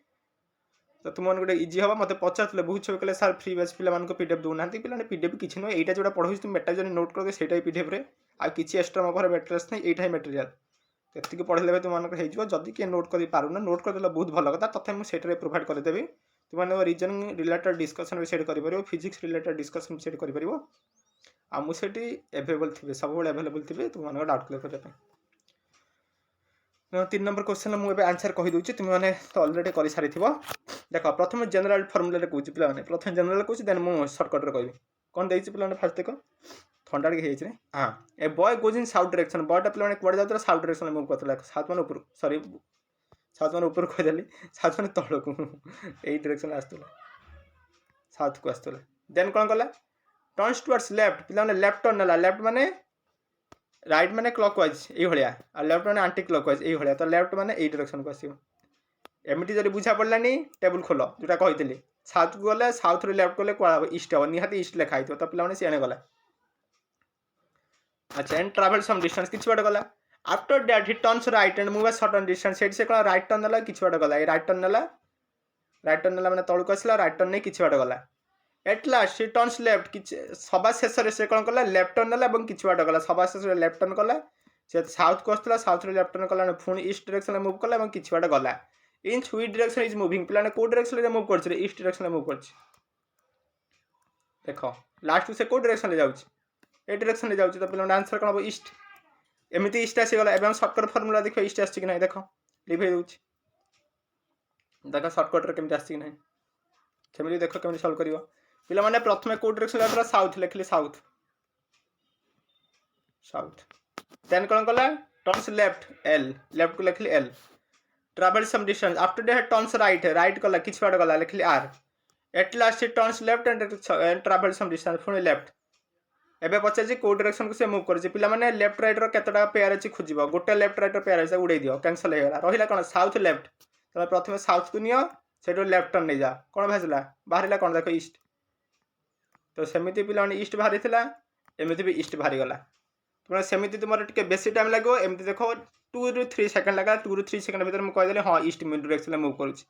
A: तो तुम गोटे इजी हम मत पचारे बहुत छवि कहे सार फ्री बैच पे पीडीएफ दूना पे पीडीएफ किसी नुह यहाँ जो पढ़ो तुम मेटा जो नोट कर से पीडीएफ रे आ किसी एक्सट्रा मो घर मेटेरियल्स नहीं यहाँ मेटेरियल तो पढ़े तुम जदि किए नोट कर पारुना नोट करदे बहुत भल कथा तथा मुझे प्रोवाइड करदेवी तुम रिजनिंग रिलेटेड डिस्कसन भी कर फिजिक्स रिलेटेड डिस्कसन भी कर आ मुझे एवेलेबल थे सब एवेलेबल थे तुम डाउट क्लियर करने 3 नंबर क्वेश्चन मुझे आंसर कहीदे तुमने तो अलरेडी कर सारी देख प्रथम जनरल फर्मुला कौच पे प्रथम जनरल कौच देन मुझे सर्टकट कह कौन देखिए पे फास्ट देख ठंडा टे हाँ a boy goes in south direction बॉयटा पे कौन जाता साउथ डायरेक्शन मुव करता साउथ मान ऊपर सॉरी साउथ मान ऊपर कहीदेली साउथ मान तल को यही डायरेक्शन आसला साउथ को आसला देन कौन कला टर्न्स टुवर्ड्स लेफ्ट पे लेफ्ट टर्न ना लेफ्ट माने राइट माने क्लॉकवाइज ये आ लेफ्ट माने आंटी क्लॉकवाइज ये तो लेफ्ट माने यही डायरेक्शन को आसो एमती जब बुझा पड़लानी टेबुल खोल जोटा कही साउथ को गले साउथ रे लेफ्ट गले कौन ईस्ट हम निहाती ईस्ट लिखाई तो पे सीआने गला अच्छा एंड ट्रैवल सम डिस्टेंस किसी बाट गला after that he turns right and move certain distance से कौन राइट टर्न ना किसी बाट गला राइट टर्न ना मैंने तौक आसला राइट टर्न नहीं किसी बाट गला एट लास्ट ही टर्न्स लेफ्ट सभा शेष से कौन कला लेफ्ट टर्न ना किसी बाट गला सभा शेष लेफ्ट टर्न कला से साउथ को आसला साउथ रे लेफ्ट टर्न कला पुणी ईस्ट डायरेक्शन मूव कला किसी बाट गला इन व्हिच डायरेक्शन इज मूविंग पे कौ डायरेक्शन मूव कर ईस्ट डायरेक्शन मूव कर देख लास्ट से कौ डायरेक्शन जाऊँ ए डायरेक्शन जाऊँ तो पे आंसर कौन हम ईस्ट एमती ईस्ट आसीगला एवं सर्टकट फर्मुला देख ईस्ट आसी ना देख लिभे दूँ देख सर्टकट केमी आसी ना सेमती देख केमी सल्व कर पे मैंने प्रथम कौ डायरेक्शन जाता साउथ लिखली साउथ साउथ देन कौन कला टर्न्स लेफ्ट एल लेफ्ट को लिखली L travel some distance after that turns right right कला किसी बाट गला लिखली R at last turns left and travel some distance पुणी लेफ्ट एबे पचार कौ डायरेक्शन को से मूव कर पे लेफ्ट रईट रतटा पेयर अच्छी खोज गोटे लेफ्ट रईट पेयर अच्छे उड़े दियो कैंसल हो रहा कौन साउथ लेफ्ट तो प्रथम साउथ को नियो से लेफ्ट टर्न नहीं जा कौन भाजला बाहर कौन देख ईस्ट तो सेमती पे ईस्ट बाहरी एमती भी ईस्ट बाहरी गला तुम सेमती तुम टे बेसी टाइम लगे एमती देख 2 ରୁ 3 सेकंड लगा 2 ରୁ 3 सेकंड भर मुझे कहीदेली हाँ ईस्ट डायरेक्शन मूव करुँच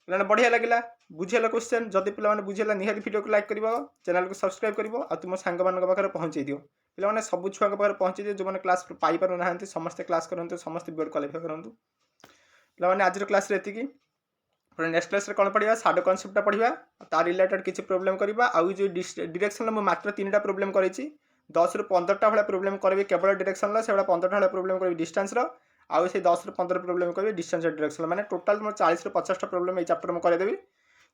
A: पे बढ़िया लगे बुझेगा क्वेश्चन जदि पे बुझेगा निहाती वीडियो को लाइक कर चैनल को सब्सक्राइब कर तुम सांग पाखे पहुँचे दियो पे सब छुआ पाखे पहुँचे दियो जो पाई पार ना समस्ते क्लास करूँ समस्त बीएड क्वालिफाई करूँ पे आज क्लास ये नेक्स्ट क्लास कौन पढ़ा साडो कनसेप्टा पढ़ा तार रिलेटेड किसी प्रोब्लेम करवा आउ जो डायरेक्शन मुझे मात्र 3टा प्रोब्लेम कर 10 ରୁ 15टा भाई प्रोब्लेम करी केवल डायरेक्शन से 15टा भाई प्रोब्लेम करी डिस्टेंस आउ से 10 ରୁ 15 प्रोब्लेम करी डिस्टेंस डायरेक्शन मैंने टोटाल तुम 40 ରୁ 50टा प्रोब्लेम ये चैप्टर में करदेवी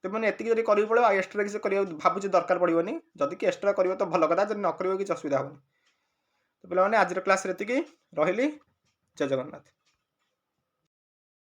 A: तो मैंने एति जब कर पड़ो एक्सट्रा किसी भावुँ दरकार पड़ोनी जदि कि एक्सट्रा कर तो भल कथा जब न कर किसी असुविधा होनी तो पे आज क्लास ये रही जय जगन्नाथ।